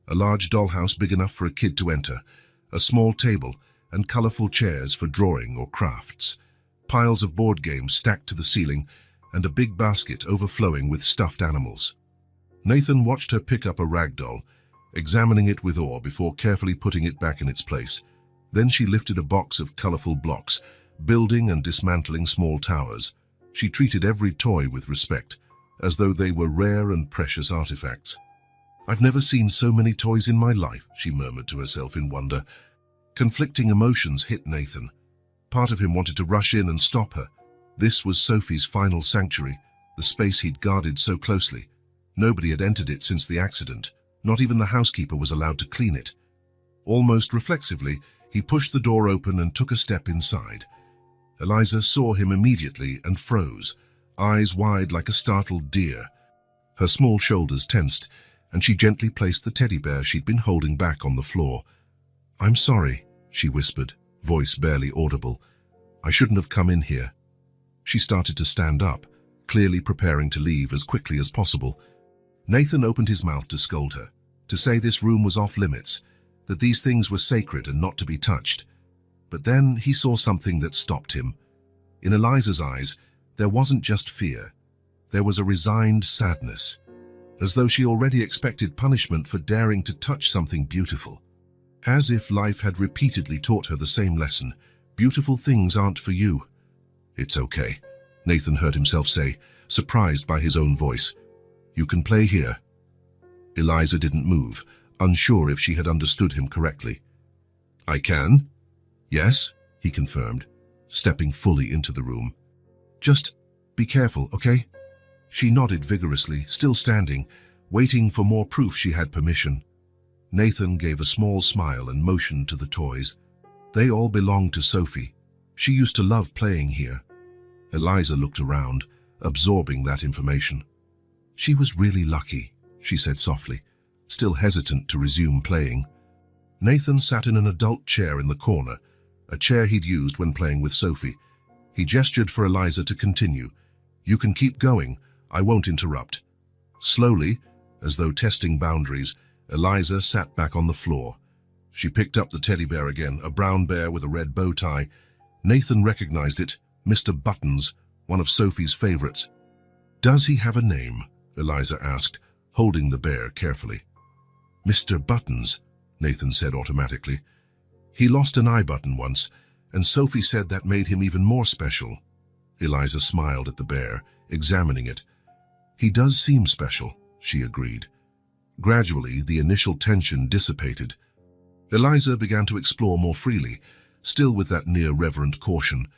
a large dollhouse big enough for a kid to enter, a small table, and colorful chairs for drawing or crafts, piles of board games stacked to the ceiling, and a big basket overflowing with stuffed animals. Nathan watched her pick up a rag doll, examining it with awe before carefully putting it back in its place. Then she lifted a box of colorful blocks, building and dismantling small towers. She treated every toy with respect, as though they were rare and precious artifacts. "I've never seen so many toys in my life," she murmured to herself in wonder. Conflicting emotions hit Nathan. Part of him wanted to rush in and stop her. This was Sophie's final sanctuary, the space he'd guarded so closely. Nobody had entered it since the accident. Not even the housekeeper was allowed to clean it. Almost reflexively, he pushed the door open and took a step inside. Eliza saw him immediately and froze, eyes wide like a startled deer. Her small shoulders tensed, and she gently placed the teddy bear she'd been holding back on the floor. "I'm sorry," she whispered, voice barely audible. "I shouldn't have come in here." She started to stand up, clearly preparing to leave as quickly as possible. Nathan opened his mouth to scold her, to say this room was off limits, that these things were sacred and not to be touched. But then he saw something that stopped him. In Eliza's eyes, there wasn't just fear. There was a resigned sadness, as though she already expected punishment for daring to touch something beautiful. As if life had repeatedly taught her the same lesson: beautiful things aren't for you. "It's okay," Nathan heard himself say, surprised by his own voice. "You can play here." Eliza didn't move, unsure if she had understood him correctly. "I can?" "Yes," he confirmed, stepping fully into the room. "Just be careful, okay?" She nodded vigorously, still standing, waiting for more proof she had permission. Nathan gave a small smile and motioned to the toys. They all belonged to Sophie. She used to love playing here. Eliza looked around, absorbing that information. "She was really lucky," she said softly, still hesitant to resume playing. Nathan sat in an adult chair in the corner, a chair he'd used when playing with Sophie. He gestured for Eliza to continue. "You can keep going, I won't interrupt." Slowly, as though testing boundaries, Eliza sat back on the floor. She picked up the teddy bear again, a brown bear with a red bow tie. Nathan recognized it, Mr. Buttons, one of Sophie's favorites. "Does he have a name?" Eliza asked, holding the bear carefully. "Mr. Buttons," Nathan said automatically. "He lost an eye button once, and Sophie said that made him even more special." Eliza smiled at the bear, examining it. "He does seem special," she agreed. Gradually, the initial tension dissipated. Eliza began to explore more freely, still with that near-reverent caution.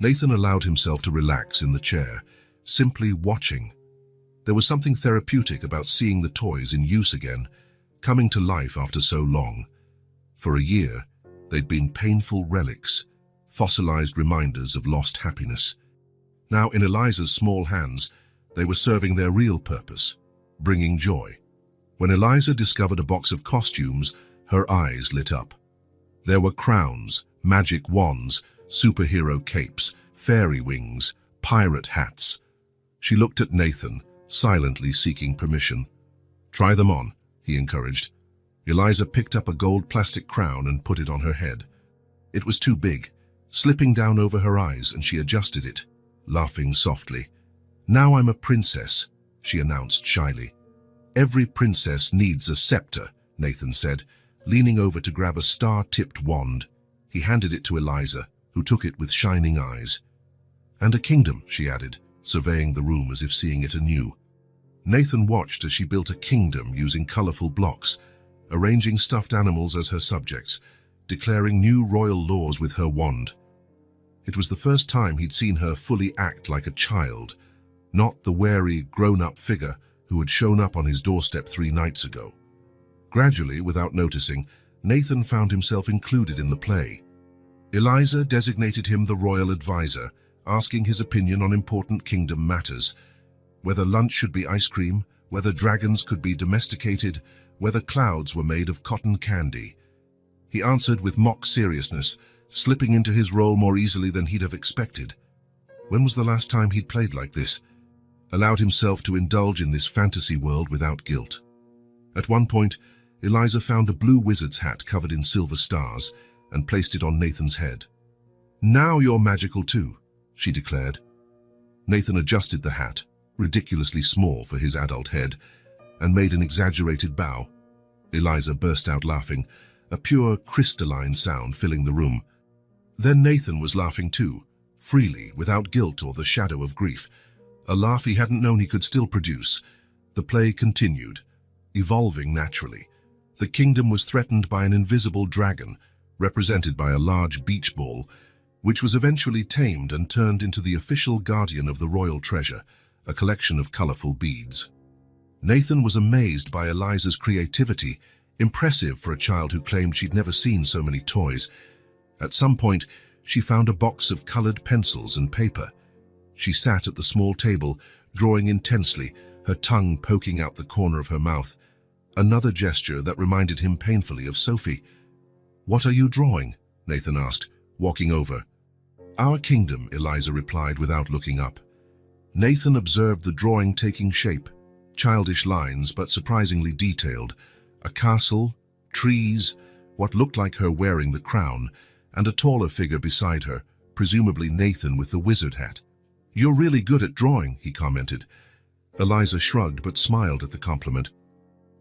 Nathan allowed himself to relax in the chair, simply watching. There was something therapeutic about seeing the toys in use again, coming to life after so long. For a year, they'd been painful relics, fossilized reminders of lost happiness. Now, in Eliza's small hands, they were serving their real purpose, bringing joy. When Eliza discovered a box of costumes, her eyes lit up. There were crowns, magic wands, superhero capes, fairy wings, pirate hats. She looked at Nathan, silently seeking permission. "Try them on," he encouraged. Eliza picked up a gold plastic crown and put it on her head. It was too big, slipping down over her eyes, and she adjusted it, laughing softly. "Now I'm a princess," she announced shyly. "Every princess needs a scepter," Nathan said, leaning over to grab a star-tipped wand. He handed it to Eliza, who took it with shining eyes. "And a kingdom," she added, surveying the room as if seeing it anew. Nathan watched as she built a kingdom using colorful blocks, arranging stuffed animals as her subjects, declaring new royal laws with her wand. It was the first time he'd seen her fully act like a child, not the wary, grown-up figure who had shown up on his doorstep 3 nights ago. Gradually, without noticing, Nathan found himself included in the play. Eliza designated him the royal advisor, asking his opinion on important kingdom matters, whether lunch should be ice cream, whether dragons could be domesticated, whether clouds were made of cotton candy. He answered with mock seriousness, slipping into his role more easily than he'd have expected. When was the last time he'd played like this? Allowed himself to indulge in this fantasy world without guilt. At one point, Eliza found a blue wizard's hat covered in silver stars and placed it on Nathan's head. "Now you're magical too," she declared. Nathan adjusted the hat, ridiculously small for his adult head, and made an exaggerated bow. Eliza burst out laughing, a pure, crystalline sound filling the room. Then Nathan was laughing too, freely, without guilt or the shadow of grief, a laugh he hadn't known he could still produce. The play continued, evolving naturally. The kingdom was threatened by an invisible dragon, represented by a large beach ball, which was eventually tamed and turned into the official guardian of the royal treasure, a collection of colorful beads. Nathan was amazed by Eliza's creativity, impressive for a child who claimed she'd never seen so many toys. At some point, she found a box of colored pencils and paper. She sat at the small table, drawing intensely, her tongue poking out the corner of her mouth, another gesture that reminded him painfully of Sophie. "What are you drawing?" Nathan asked, walking over. "Our kingdom," Eliza replied without looking up. Nathan observed the drawing taking shape, childish lines but surprisingly detailed, a castle, trees, what looked like her wearing the crown, and a taller figure beside her, presumably Nathan with the wizard hat. "You're really good at drawing," he commented. Eliza shrugged but smiled at the compliment.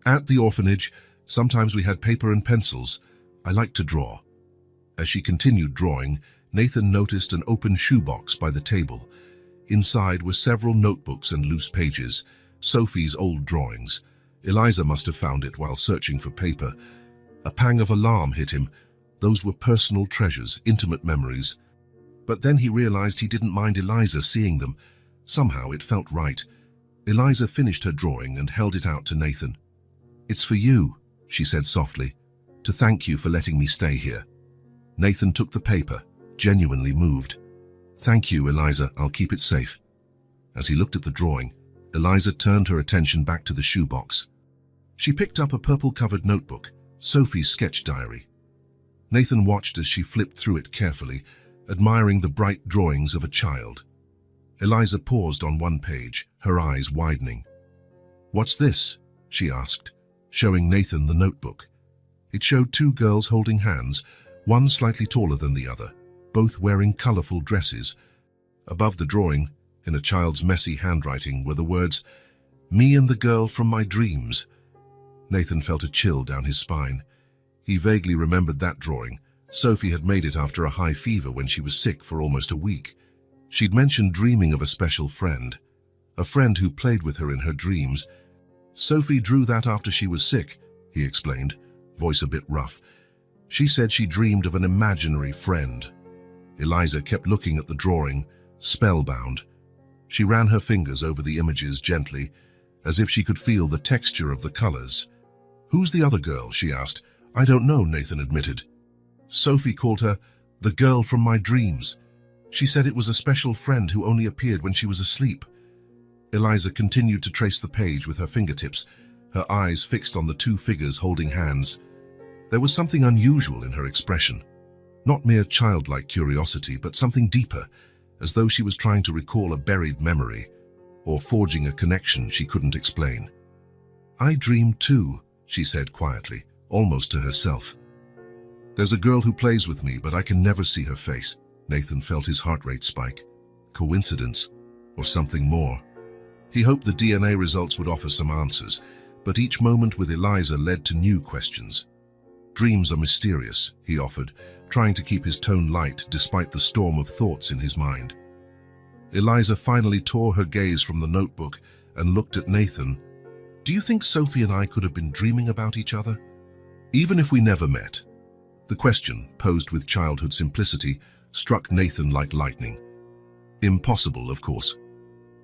"At the orphanage, sometimes we had paper and pencils. I like to draw." As she continued drawing, Nathan noticed an open shoebox by the table. Inside were several notebooks and loose pages, Sophie's old drawings. Eliza must have found it while searching for paper. A pang of alarm hit him. Those were personal treasures, intimate memories. But then he realized he didn't mind Eliza seeing them. Somehow it felt right. Eliza finished her drawing and held it out to Nathan. "It's for you," she said softly, "to thank you for letting me stay here." Nathan took the paper, genuinely moved. "Thank you, Eliza, I'll keep it safe." As he looked at the drawing, Eliza turned her attention back to the shoebox. She picked up a purple-covered notebook, Sophie's sketch diary. Nathan watched as she flipped through it carefully, admiring the bright drawings of a child. Eliza paused on one page, her eyes widening. "What's this?" she asked, showing Nathan the notebook. It showed 2 girls holding hands, one slightly taller than the other, both wearing colorful dresses. Above the drawing, in a child's messy handwriting, were the words, "Me and the girl from my dreams." Nathan felt a chill down his spine. He vaguely remembered that drawing. Sophie had made it after a high fever when she was sick for almost a week. She'd mentioned dreaming of a special friend, a friend who played with her in her dreams. Sophie drew that after she was sick, he explained, voice a bit rough. She said she dreamed of an imaginary friend. Eliza kept looking at the drawing, spellbound. She ran her fingers over the images gently, as if she could feel the texture of the colors. Who's the other girl? She asked. I don't know, Nathan admitted. Sophie called her the girl from my dreams. She said it was a special friend who only appeared when she was asleep. Eliza continued to trace the page with her fingertips, her eyes fixed on the two figures holding hands. There was something unusual in her expression. Not mere childlike curiosity, but something deeper, as though she was trying to recall a buried memory, or forging a connection she couldn't explain. I dream too, she said quietly, almost to herself. There's a girl who plays with me, but I can never see her face. Nathan felt his heart rate spike. Coincidence, or something more? He hoped the DNA results would offer some answers, but each moment with Eliza led to new questions. Dreams are mysterious, he offered, trying to keep his tone light despite the storm of thoughts in his mind. Eliza finally tore her gaze from the notebook and looked at Nathan. Do you think Sophie and I could have been dreaming about each other? Even if we never met? The question, posed with childhood simplicity, struck Nathan like lightning. Impossible, of course.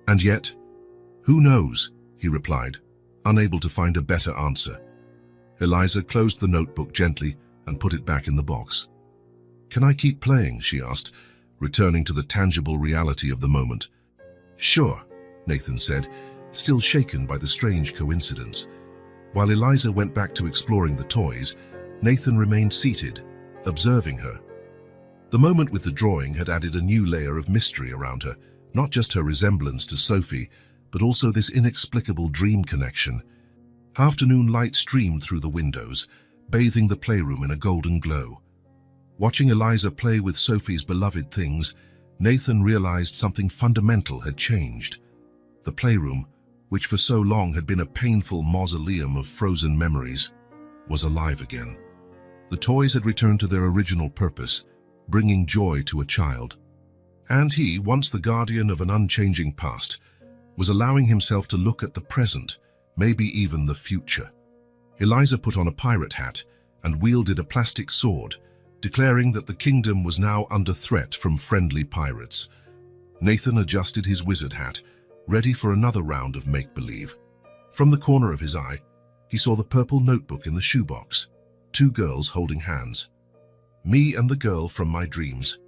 And yet, who knows, he replied, unable to find a better answer. Eliza closed the notebook gently and put it back in the box. Can I keep playing? She asked, returning to the tangible reality of the moment. Sure, Nathan said, still shaken by the strange coincidence. While Eliza went back to exploring the toys, Nathan remained seated, observing her. The moment with the drawing had added a new layer of mystery around her, not just her resemblance to Sophie, but also this inexplicable dream connection. Afternoon light streamed through the windows, bathing the playroom in a golden glow. Watching Eliza play with Sophie's beloved things, Nathan realized something fundamental had changed. The playroom, which for so long had been a painful mausoleum of frozen memories, was alive again. The toys had returned to their original purpose, bringing joy to a child. And he, once the guardian of an unchanging past, was allowing himself to look at the present, maybe even the future. Eliza put on a pirate hat and wielded a plastic sword, declaring that the kingdom was now under threat from friendly pirates. Nathan adjusted his wizard hat, ready for another round of make-believe. From the corner of his eye, he saw the purple notebook in the shoebox, two girls holding hands. Me and the girl from my dreams.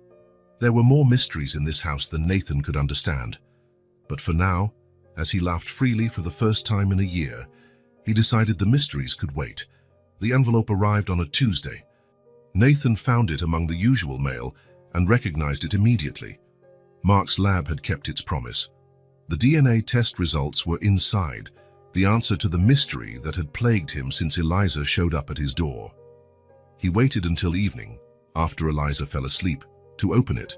There were more mysteries in this house than Nathan could understand. But for now, as he laughed freely for the first time in a year, he decided the mysteries could wait. The envelope arrived on a Tuesday. Nathan found it among the usual mail and recognized it immediately. Mark's lab had kept its promise. The DNA test results were inside, the answer to the mystery that had plagued him since Eliza showed up at his door. He waited until evening, after Eliza fell asleep, to open it.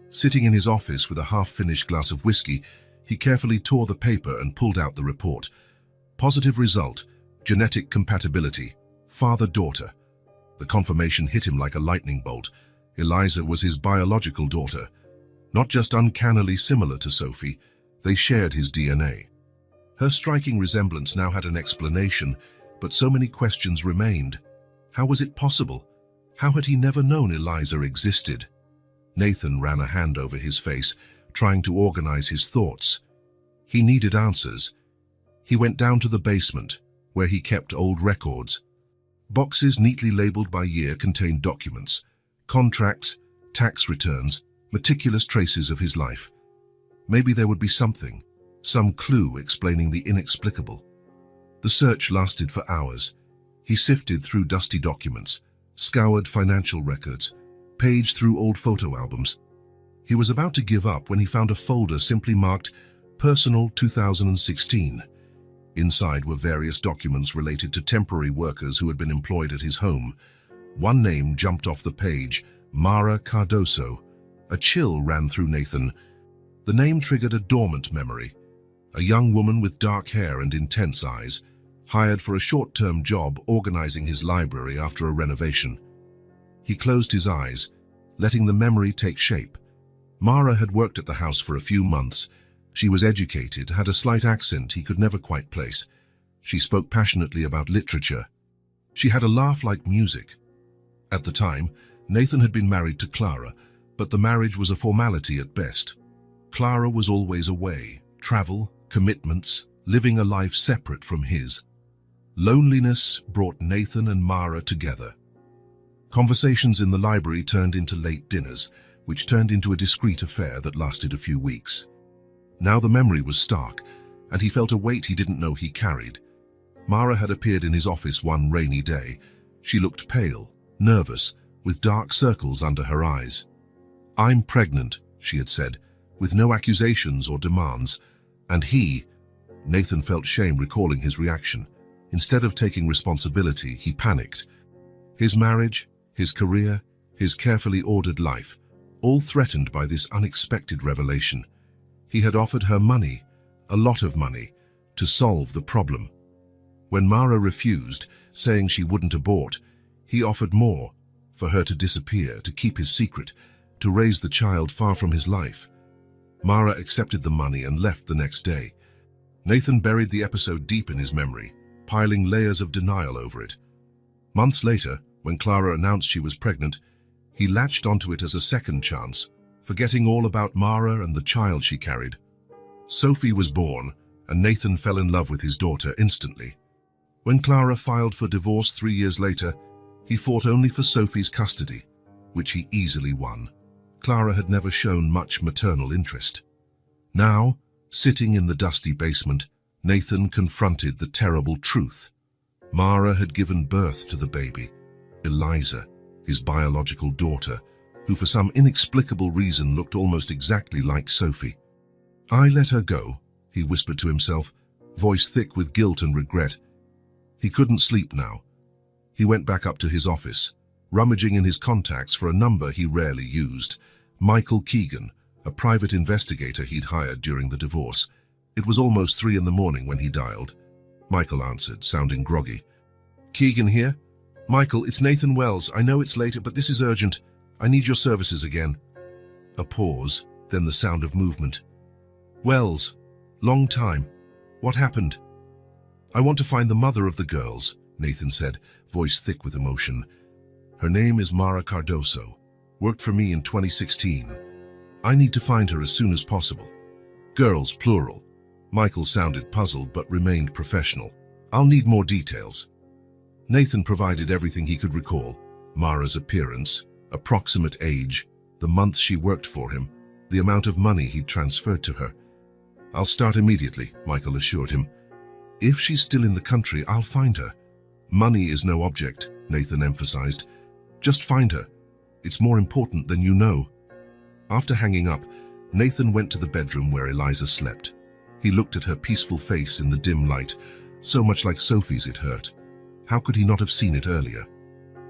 Sitting in his office with a half-finished glass of whiskey, he carefully tore the paper and pulled out the report. Positive result, genetic compatibility, father-daughter. The confirmation hit him like a lightning bolt. Eliza was his biological daughter. Not just uncannily similar to Sophie, they shared his DNA. Her striking resemblance now had an explanation, but so many questions remained. How was it possible? How had he never known Eliza existed? Nathan ran a hand over his face, trying to organize his thoughts. He needed answers. He went down to the basement, where he kept old records. Boxes neatly labeled by year contained documents, contracts, tax returns, meticulous traces of his life. Maybe there would be something, some clue explaining the inexplicable. The search lasted for hours. He sifted through dusty documents, scoured financial records, paged through old photo albums. He was about to give up when he found a folder simply marked Personal 2016. Inside were various documents related to temporary workers who had been employed at his home. One name jumped off the page, Mara Cardoso. A chill ran through Nathan. The name triggered a dormant memory. A young woman with dark hair and intense eyes, hired for a short-term job organizing his library after a renovation. He closed his eyes, letting the memory take shape. Mara had worked at the house for a few months. She was educated, had a slight accent he could never quite place. She spoke passionately about literature. She had a laugh like music. At the time, Nathan had been married to Clara, but the marriage was a formality at best. Clara was always away, travel, commitments, living a life separate from his. Loneliness brought Nathan and Mara together. Conversations in the library turned into late dinners, which turned into a discreet affair that lasted a few weeks. Now the memory was stark, and he felt a weight he didn't know he carried. Mara had appeared in his office one rainy day. She looked pale, nervous, with dark circles under her eyes. "I'm pregnant," she had said, with no accusations or demands, and Nathan felt shame recalling his reaction. Instead of taking responsibility, he panicked. His marriage, his career, his carefully ordered life, all threatened by this unexpected revelation. He had offered her money, a lot of money, to solve the problem. When Mara refused, saying she wouldn't abort, he offered more, for her to disappear, to keep his secret, to raise the child far from his life. Mara accepted the money and left the next day. Nathan buried the episode deep in his memory, piling layers of denial over it. Months later, when Clara announced she was pregnant, he latched onto it as a second chance, forgetting all about Mara and the child she carried. Sophie was born, and Nathan fell in love with his daughter instantly. When Clara filed for divorce 3 years later, he fought only for Sophie's custody, which he easily won. Clara had never shown much maternal interest. Now, sitting in the dusty basement, Nathan confronted the terrible truth. Mara had given birth to the baby, Eliza, his biological daughter, who for some inexplicable reason looked almost exactly like Sophie. "I let her go," he whispered to himself, voice thick with guilt and regret. He couldn't sleep now. He went back up to his office, rummaging in his contacts for a number he rarely used. Michael Keegan, a private investigator he'd hired during the divorce. It was almost 3 in the morning when he dialed. Michael answered, sounding groggy. "Keegan here? Michael, it's Nathan Wells. I know it's later, but this is urgent. I need your services again." A pause, then the sound of movement. "Wells, long time. What happened?" "I want to find the mother of the girls," Nathan said, voice thick with emotion. "Her name is Mara Cardoso. Worked for me in 2016. I need to find her as soon as possible." "Girls, plural." Michael sounded puzzled but remained professional. "I'll need more details." Nathan provided everything he could recall: Mara's appearance, approximate age, the month she worked for him, the amount of money he'd transferred to her. "I'll start immediately," Michael assured him. "If she's still in the country, I'll find her." "Money is no object," Nathan emphasized. "Just find her. It's more important than you know." After hanging up, Nathan went to the bedroom where Eliza slept. He looked at her peaceful face in the dim light, so much like Sophie's it hurt. How could he not have seen it earlier?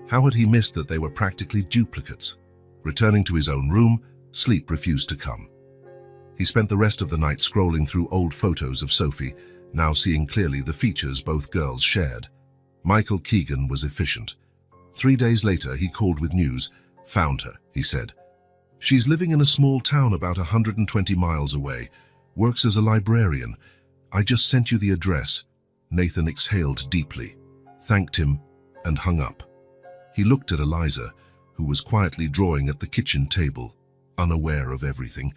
How had he missed that they were practically duplicates? Returning to his own room, sleep refused to come. He spent the rest of the night scrolling through old photos of Sophie, now seeing clearly the features both girls shared. Michael Keegan was efficient. 3 days later, he called with news. "Found her," he said. "She's living in a small town about 120 miles away. Works as a librarian. I just sent you the address." Nathan exhaled deeply, thanked him, and hung up. He looked at Eliza, who was quietly drawing at the kitchen table, unaware of everything.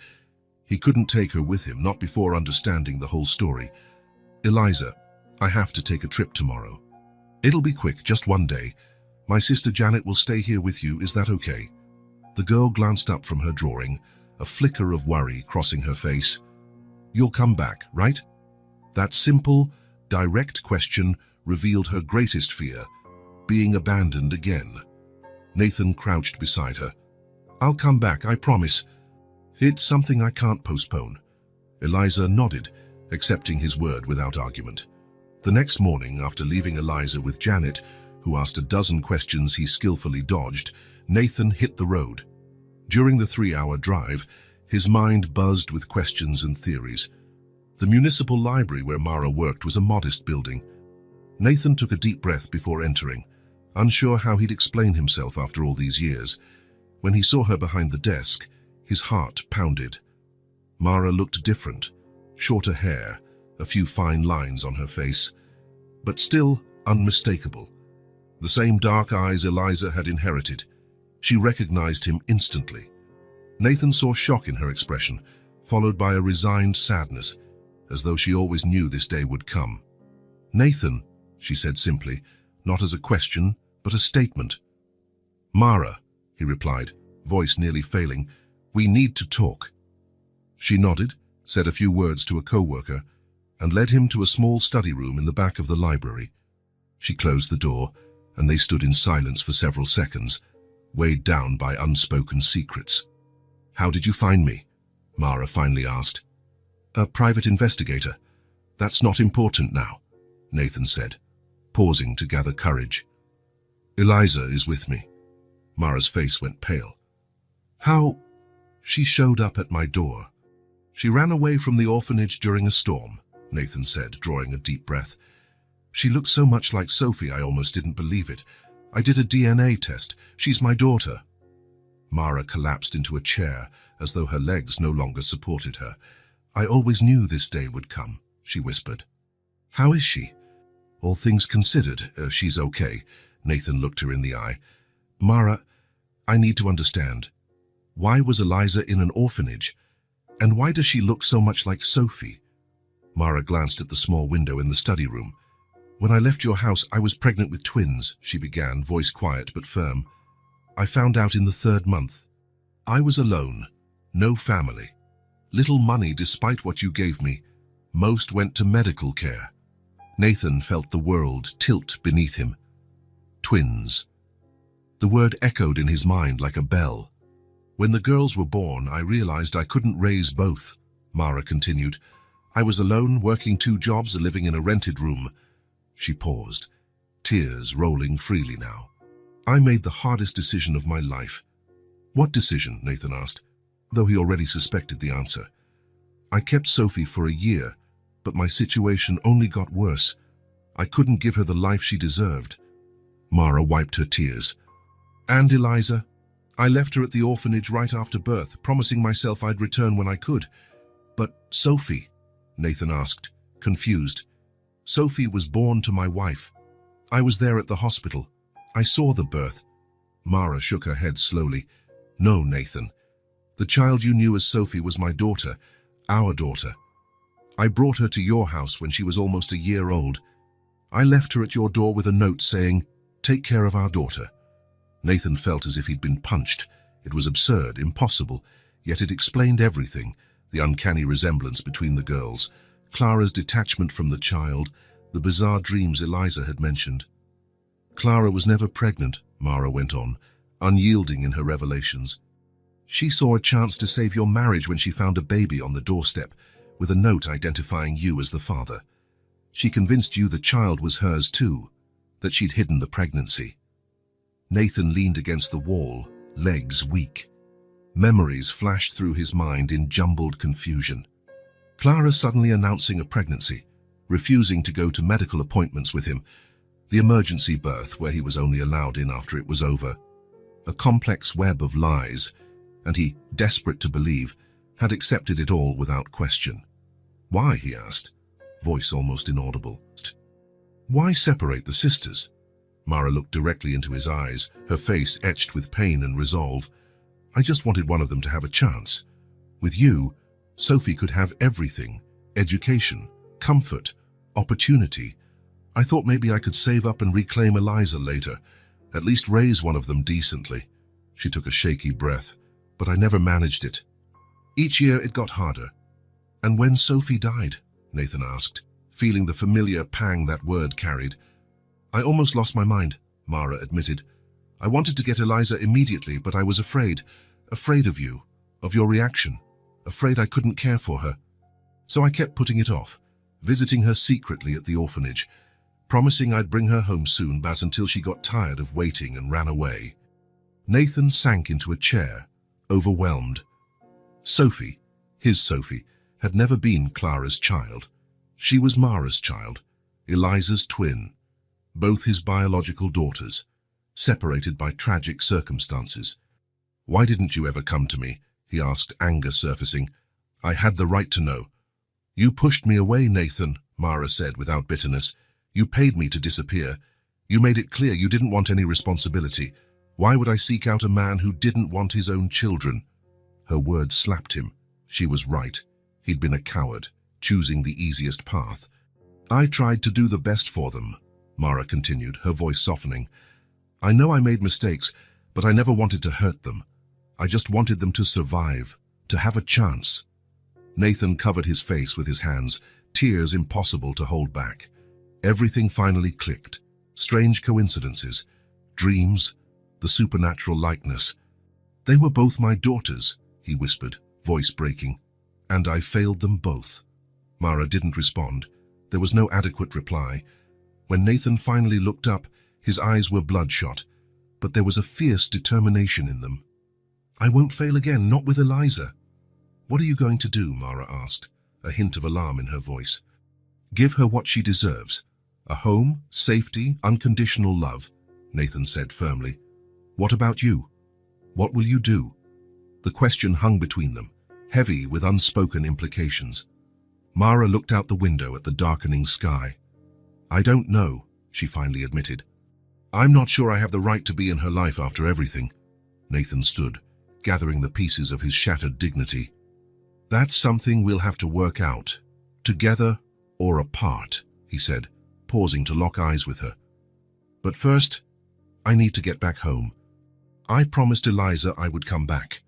He couldn't take her with him, not before understanding the whole story. "Eliza, I have to take a trip tomorrow. It'll be quick, just 1 day. My sister Janet will stay here with you, is that okay?" The girl glanced up from her drawing, a flicker of worry crossing her face. "You'll come back, right?" That simple, direct question revealed her greatest fear, being abandoned again. Nathan crouched beside her. "I'll come back, I promise. It's something I can't postpone." Eliza nodded, accepting his word without argument. The next morning, after leaving Eliza with Janet, who asked a dozen questions he skillfully dodged, Nathan hit the road. During the 3-hour drive, his mind buzzed with questions and theories. The municipal library where Mara worked was a modest building. Nathan took a deep breath before entering, unsure how he'd explain himself after all these years. When he saw her behind the desk, his heart pounded. Mara looked different, shorter hair, a few fine lines on her face. but still unmistakable. The same dark eyes Eliza had inherited. She recognized him instantly. Nathan saw shock in her expression, followed by a resigned sadness, as though she always knew this day would come. "Nathan," she said simply, not as a question, but a statement. "Mara," he replied, voice nearly failing, "we need to talk." She nodded, said a few words to a co-worker, and led him to a small study room in the back of the library. She closed the door, and they stood in silence for several seconds, weighed down by unspoken secrets. "How did you find me?" Mara finally asked. "A private investigator. That's not important now," Nathan said, pausing to gather courage. "Eliza is with me." Mara's face went pale. "How?" "She showed up at my door. She ran away from the orphanage during a storm," Nathan said, drawing a deep breath. "She looked so much like Sophie I almost didn't believe it. I did a DNA test. She's my daughter." Mara collapsed into a chair as though her legs no longer supported her. "I always knew this day would come," she whispered. "How is she?" "All things considered, she's okay." Nathan looked her in the eye. "Mara, I need to understand. Why was Eliza in an orphanage? And why does she look so much like Sophie?" Mara glanced at the small window in the study room. "When I left your house, I was pregnant with twins," she began, voice quiet but firm. "I found out in the 3rd month. I was alone, no family. Little money despite what you gave me. Most went to medical care." Nathan felt the world tilt beneath him. Twins. The word echoed in his mind like a bell. "When the girls were born, I realized I couldn't raise both," Mara continued. "I was alone, working 2 jobs and living in a rented room." She paused, tears rolling freely now. "I made the hardest decision of my life." "What decision?" Nathan asked, though he already suspected the answer. "I kept Sophie for a year, but my situation only got worse. I couldn't give her the life she deserved." Mara wiped her tears. "And Eliza? I left her at the orphanage right after birth, promising myself I'd return when I could. But Sophie?" Nathan asked, confused. "Sophie was born to my wife. I was there at the hospital. I saw the birth." Mara shook her head slowly. "No, Nathan. The child you knew as Sophie was my daughter, our daughter. I brought her to your house when she was almost a year old. I left her at your door with a note saying, 'Take care of our daughter.'" Nathan felt as if he'd been punched. It was absurd, impossible, yet it explained everything: the uncanny resemblance between the girls, Clara's detachment from the child, the bizarre dreams Eliza had mentioned. "Clara was never pregnant," Mara went on, unyielding in her revelations. "She saw a chance to save your marriage when she found a baby on the doorstep, with a note identifying you as the father. She convinced you the child was hers too, that she'd hidden the pregnancy." Nathan leaned against the wall, legs weak. Memories flashed through his mind in jumbled confusion. Clara suddenly announcing a pregnancy, refusing to go to medical appointments with him, the emergency birth where he was only allowed in after it was over. A complex web of lies, and he, desperate to believe, had accepted it all without question. "Why?" he asked, voice almost inaudible. "Why separate the sisters?" Mara looked directly into his eyes, her face etched with pain and resolve. "I just wanted one of them to have a chance. With you, Sophie could have everything: education, comfort, opportunity. I thought maybe I could save up and reclaim Eliza later, at least raise one of them decently." She took a shaky breath. "But I never managed it. Each year it got harder." "And when Sophie died?" Nathan asked, feeling the familiar pang that word carried. "I almost lost my mind," Mara admitted. "I wanted to get Eliza immediately, but I was afraid of you, of your reaction, afraid I couldn't care for her. So I kept putting it off, visiting her secretly at the orphanage, promising I'd bring her home soon, but until she got tired of waiting and ran away." Nathan sank into a chair, overwhelmed. Sophie, his Sophie, had never been Clara's child. She was Mara's child, Eliza's twin, both his biological daughters, separated by tragic circumstances. "Why didn't you ever come to me?" he asked, anger surfacing. "I had the right to know." "You pushed me away, Nathan," Mara said without bitterness. You paid me to disappear. You made it clear you didn't want any responsibility. Why would I seek out a man who didn't want his own children? Her words slapped him. She was right. He'd been a coward, choosing the easiest path. I tried to do the best for them, Mara continued, her voice softening. I know I made mistakes, but I never wanted to hurt them. I just wanted them to survive, to have a chance. Nathan covered his face with his hands, tears impossible to hold back. Everything finally clicked. Strange coincidences, dreams, the supernatural likeness. They were both my daughters, he whispered, voice breaking. And I failed them both. Mara didn't respond. There was no adequate reply. When Nathan finally looked up, his eyes were bloodshot, but there was a fierce determination in them. I won't fail again, not with Eliza. What are you going to do? Mara asked, a hint of alarm in her voice. Give her what she deserves. A home, safety, unconditional love, Nathan said firmly. What about you? What will you do? The question hung between them, heavy with unspoken implications. Mara looked out the window at the darkening sky. I don't know, she finally admitted. I'm not sure I have the right to be in her life after everything. Nathan stood, gathering the pieces of his shattered dignity. That's something we'll have to work out, together or apart, he said, pausing to lock eyes with her. But first, I need to get back home. I promised Eliza I would come back.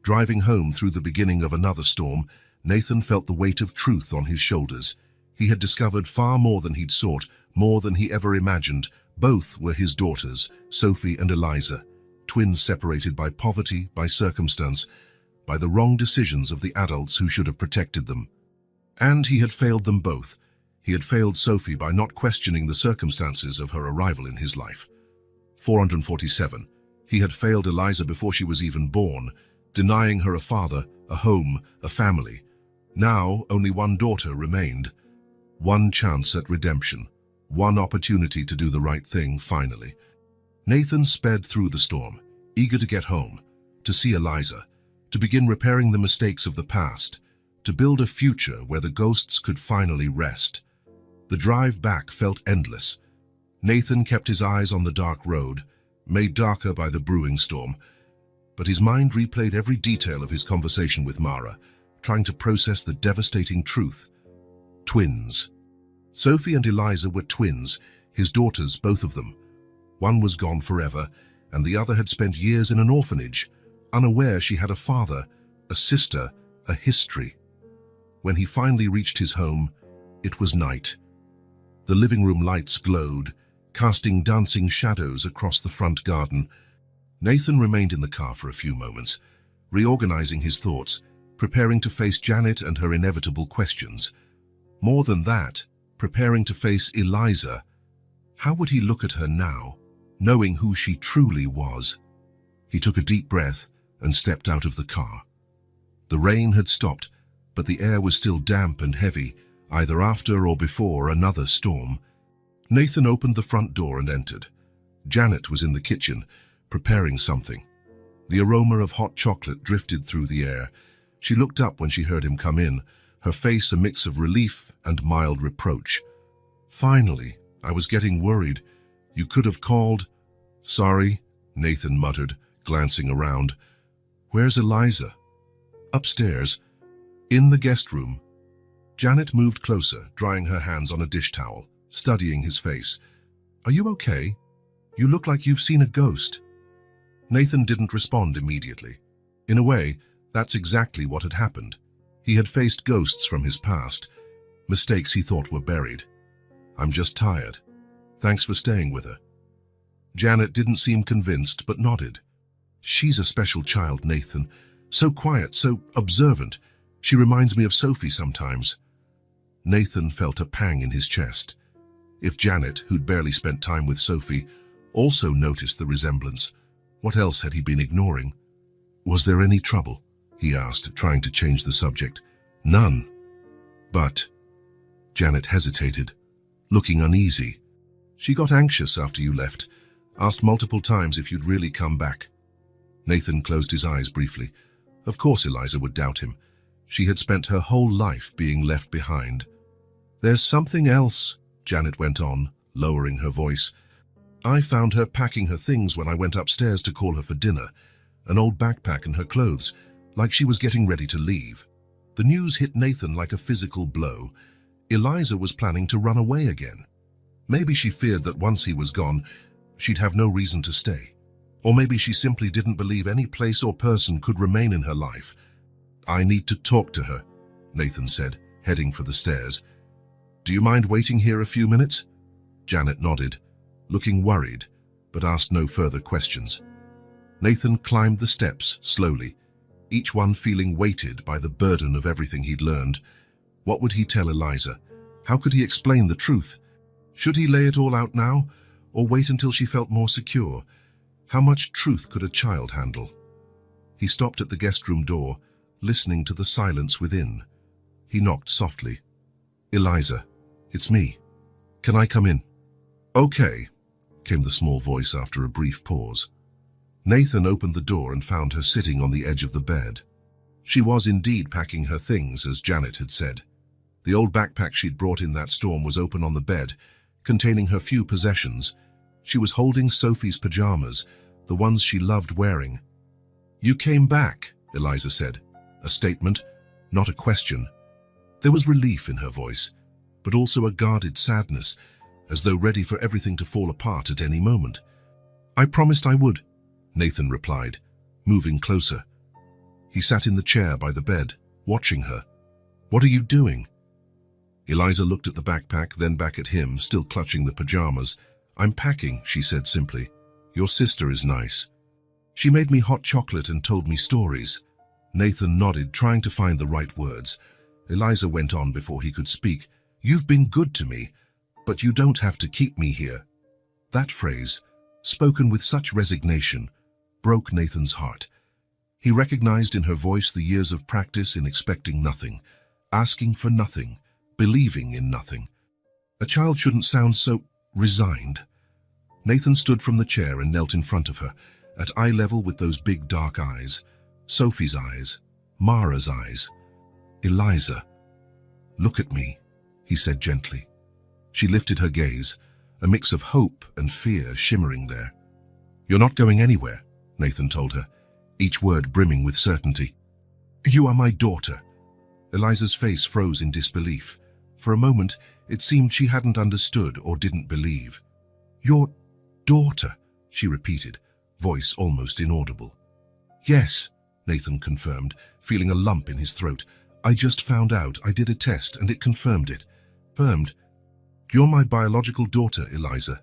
Driving home through the beginning of another storm, Nathan felt the weight of truth on his shoulders. He had discovered far more than he'd sought, more than he ever imagined. Both were his daughters, Sophie and Eliza, twins separated by poverty, by circumstance, by the wrong decisions of the adults who should have protected them. And he had failed them both. He had failed Sophie by not questioning the circumstances of her arrival in his life. 447. He had failed Eliza before she was even born, denying her a father, a home, a family. Now only one daughter remained. One chance at redemption. One opportunity to do the right thing, finally. Nathan sped through the storm, eager to get home, to see Eliza, to begin repairing the mistakes of the past, to build a future where the ghosts could finally rest. The drive back felt endless. Nathan kept his eyes on the dark road, made darker by the brewing storm, but his mind replayed every detail of his conversation with Mara, trying to process the devastating truth. Twins. Sophie and Eliza were twins, his daughters, both of them. One was gone forever, and the other had spent years in an orphanage, unaware she had a father, a sister, a history. When he finally reached his home, it was night. The living room lights glowed, casting dancing shadows across the front garden. Nathan remained in the car for a few moments, reorganizing his thoughts, preparing to face Janet and her inevitable questions. More than that, preparing to face Eliza. How would he look at her now, knowing who she truly was? He took a deep breath and stepped out of the car. The rain had stopped, but the air was still damp and heavy, either after or before another storm. Nathan opened the front door and entered. Janet was in the kitchen, preparing something. The aroma of hot chocolate drifted through the air. She looked up when she heard him come in, her face a mix of relief and mild reproach. Finally, I was getting worried. You could have called. Sorry, Nathan muttered, glancing around. Where's Eliza? Upstairs. In the guest room. Janet moved closer, drying her hands on a dish towel, studying his face. Are you okay? You look like you've seen a ghost. Nathan didn't respond immediately. In a way, that's exactly what had happened. He had faced ghosts from his past, mistakes he thought were buried. I'm just tired. Thanks for staying with her. Janet didn't seem convinced, but nodded. She's a special child, Nathan. So quiet, so observant. She reminds me of Sophie sometimes. Nathan felt a pang in his chest. If Janet, who'd barely spent time with Sophie, also noticed the resemblance, what else had he been ignoring? Was there any trouble? He asked, trying to change the subject. None. But... Janet hesitated, looking uneasy. She got anxious after you left, asked multiple times if you'd really come back. Nathan closed his eyes briefly. Of course Eliza would doubt him. She had spent her whole life being left behind. There's something else, Janet went on, lowering her voice. I found her packing her things when I went upstairs to call her for dinner, an old backpack and her clothes, like she was getting ready to leave. The news hit Nathan like a physical blow. Eliza was planning to run away again. Maybe she feared that once he was gone, she'd have no reason to stay. Or maybe she simply didn't believe any place or person could remain in her life. I need to talk to her, Nathan said, heading for the stairs. Do you mind waiting here a few minutes? Janet nodded, looking worried, but asked no further questions. Nathan climbed the steps slowly, each one feeling weighted by the burden of everything he'd learned. What would he tell Eliza? How could he explain the truth? Should he lay it all out now, or wait until she felt more secure? How much truth could a child handle? He stopped at the guest room door, listening to the silence within. He knocked softly. Eliza, it's me. Can I come in? Okay, came the small voice after a brief pause. Nathan opened the door and found her sitting on the edge of the bed. She was indeed packing her things, as Janet had said. The old backpack she'd brought in that storm was open on the bed, containing her few possessions. She was holding Sophie's pajamas, the ones she loved wearing. You came back, Eliza said, a statement, not a question. There was relief in her voice, but also a guarded sadness, as though ready for everything to fall apart at any moment. I promised I would, Nathan replied, moving closer. He sat in the chair by the bed, watching her. What are you doing? Eliza looked at the backpack, then back at him, still clutching the pajamas. I'm packing, she said simply. Your sister is nice. She made me hot chocolate and told me stories. Nathan nodded, trying to find the right words. Eliza went on before he could speak. You've been good to me, but you don't have to keep me here. That phrase, spoken with such resignation, broke Nathan's heart. He recognized in her voice the years of practice in expecting nothing, asking for nothing, believing in nothing. A child shouldn't sound so resigned. Nathan stood from the chair and knelt in front of her, at eye level with those big dark eyes. Sophie's eyes, Mara's eyes. Eliza, look at me, he said gently. She lifted her gaze, a mix of hope and fear shimmering there. You're not going anywhere, Nathan told her, each word brimming with certainty. You are my daughter. Eliza's face froze in disbelief. For a moment, it seemed she hadn't understood or didn't believe. Your daughter, she repeated, voice almost inaudible. Yes, Nathan confirmed, feeling a lump in his throat. I just found out. I did a test and it confirmed it. Confirmed. You're my biological daughter, Eliza.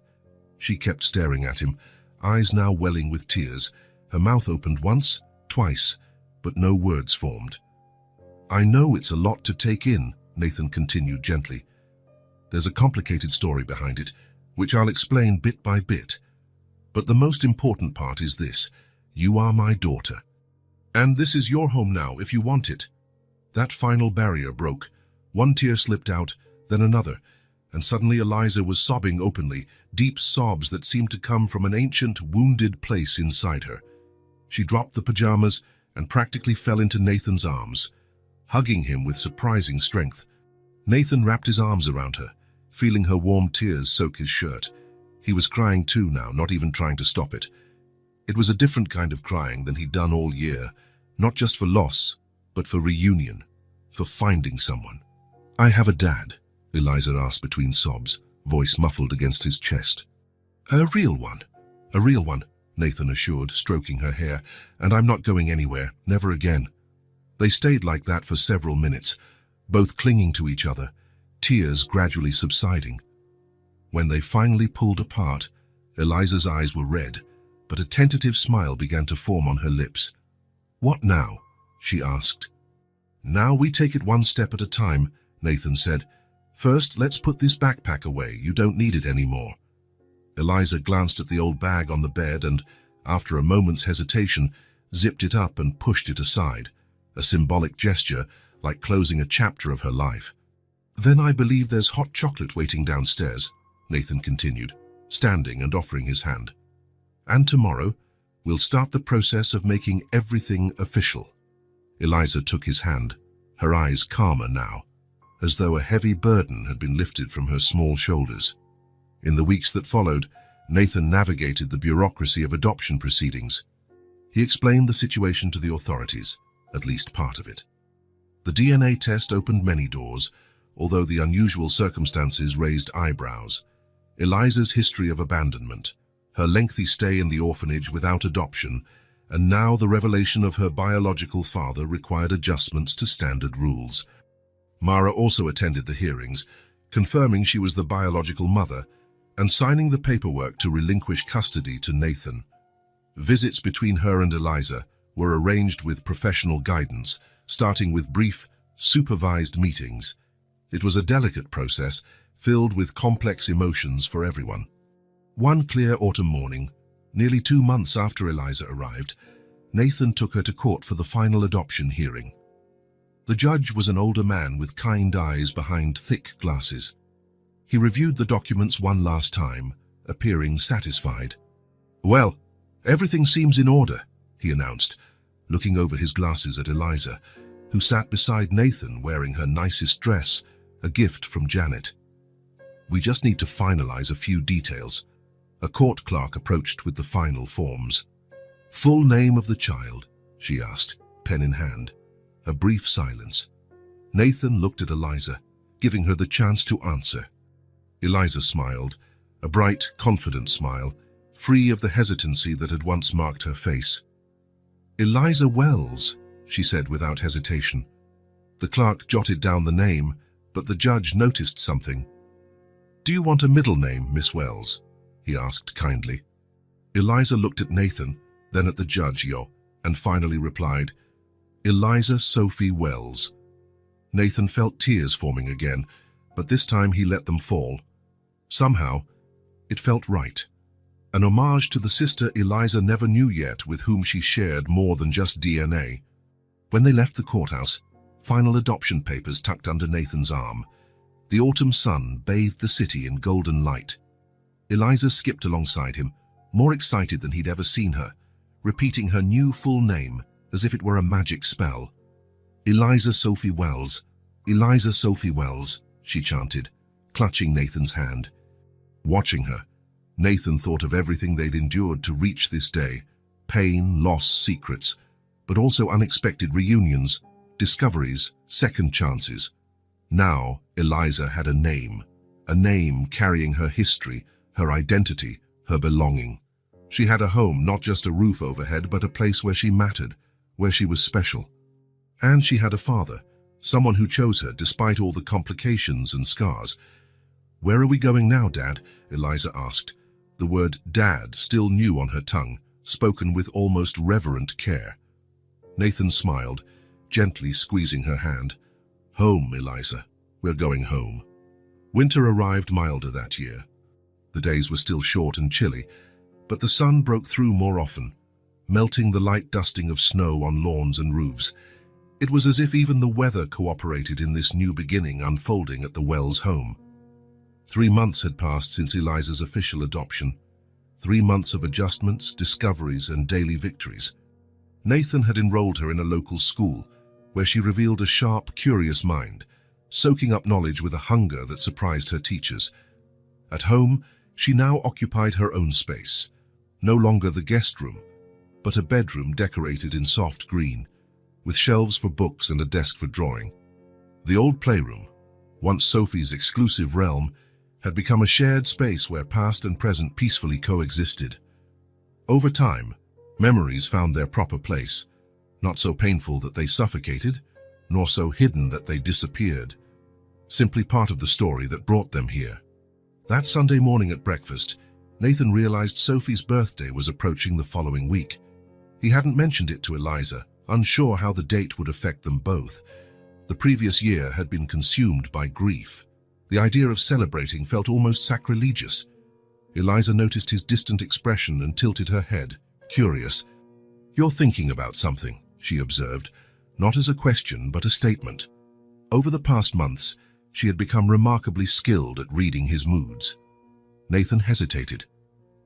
She kept staring at him, eyes now welling with tears. Her mouth opened once, twice, but no words formed. I know it's a lot to take in, Nathan continued gently. There's a complicated story behind it, which I'll explain bit by bit. But the most important part is this. You are my daughter. And this is your home now if you want it. That final barrier broke. One tear slipped out, then another, and suddenly Eliza was sobbing openly, deep sobs that seemed to come from an ancient, wounded place inside her. She dropped the pajamas and practically fell into Nathan's arms, hugging him with surprising strength. Nathan wrapped his arms around her, feeling her warm tears soak his shirt. He was crying too now, not even trying to stop it. It was a different kind of crying than he'd done all year, not just for loss, but for reunion, for finding someone. I have a dad, Eliza asked between sobs, voice muffled against his chest. A real one, Nathan assured, stroking her hair, and I'm not going anywhere, never again. They stayed like that for several minutes, both clinging to each other, tears gradually subsiding. When they finally pulled apart, Eliza's eyes were red, but a tentative smile began to form on her lips. What now? She asked. Now we take it one step at a time, Nathan said. First, let's put this backpack away. You don't need it anymore. Eliza glanced at the old bag on the bed and, after a moment's hesitation, zipped it up and pushed it aside, a symbolic gesture like closing a chapter of her life. Then I believe there's hot chocolate waiting downstairs, Nathan continued, standing and offering his hand. And tomorrow, we'll start the process of making everything official. Eliza took his hand, her eyes calmer now. as though a heavy burden had been lifted from her small shoulders. In the weeks that followed, Nathan navigated the bureaucracy of adoption proceedings. He explained the situation to the authorities, at least part of it. The DNA test opened many doors, although the unusual circumstances raised eyebrows. Eliza's history of abandonment, her lengthy stay in the orphanage without adoption, and now the revelation of her biological father required adjustments to standard rules. Mara also attended the hearings, confirming she was the biological mother and signing the paperwork to relinquish custody to Nathan. Visits between her and Eliza were arranged with professional guidance, starting with brief, supervised meetings. It was a delicate process, filled with complex emotions for everyone. One clear autumn morning, nearly 2 months after Eliza arrived, Nathan took her to court for the final adoption hearing. The judge was an older man with kind eyes behind thick glasses. He reviewed the documents one last time, appearing satisfied. "Well, everything seems in order," he announced, looking over his glasses at Eliza, who sat beside Nathan wearing her nicest dress, a gift from Janet. "We just need to finalize a few details." A court clerk approached with the final forms. "Full name of the child?" she asked, pen in hand. A brief silence. Nathan looked at Eliza, giving her the chance to answer. Eliza smiled, a bright, confident smile, free of the hesitancy that had once marked her face. "Eliza Wells," she said without hesitation. The clerk jotted down the name, but the judge noticed something. "Do you want a middle name, Miss Wells?" he asked kindly. Eliza looked at Nathan, then at the judge, and finally replied, "Eliza Sophie Wells." Nathan felt tears forming again, but this time he let them fall. Somehow, it felt right. An homage to the sister Eliza never knew yet, with whom she shared more than just DNA. When they left the courthouse, final adoption papers tucked under Nathan's arm, the autumn sun bathed the city in golden light. Eliza skipped alongside him, more excited than he'd ever seen her, repeating her new full name as if it were a magic spell. "Eliza Sophie Wells, Eliza Sophie Wells," she chanted, clutching Nathan's hand. Watching her, Nathan thought of everything they'd endured to reach this day: pain, loss, secrets, but also unexpected reunions, discoveries, second chances. Now, Eliza had a name carrying her history, her identity, her belonging. She had a home, not just a roof overhead, but a place where she mattered, where she was special. And she had a father, someone who chose her despite all the complications and scars. "Where are we going now, Dad?" Eliza asked, the word Dad still new on her tongue, spoken with almost reverent care. Nathan smiled, gently squeezing her hand. "Home, Eliza. We're going home." Winter arrived milder that year. The days were still short and chilly, but the sun broke through more often, melting the light dusting of snow on lawns and roofs. It was as if even the weather cooperated in this new beginning unfolding at the Wells home. 3 months had passed since Eliza's official adoption. 3 months of adjustments, discoveries, and daily victories. Nathan had enrolled her in a local school, where she revealed a sharp, curious mind, soaking up knowledge with a hunger that surprised her teachers. At home, she now occupied her own space, no longer the guest room, but a bedroom decorated in soft green, with shelves for books and a desk for drawing. The old playroom, once Sophie's exclusive realm, had become a shared space where past and present peacefully coexisted. Over time, memories found their proper place, not so painful that they suffocated, nor so hidden that they disappeared, simply part of the story that brought them here. That Sunday morning at breakfast, Nathan realized Sophie's birthday was approaching the following week. He hadn't mentioned it to Eliza, unsure how the date would affect them both. The previous year had been consumed by grief. The idea of celebrating felt almost sacrilegious. Eliza noticed his distant expression and tilted her head, curious. "You're thinking about something," she observed, not as a question but a statement. Over the past months, she had become remarkably skilled at reading his moods. Nathan hesitated.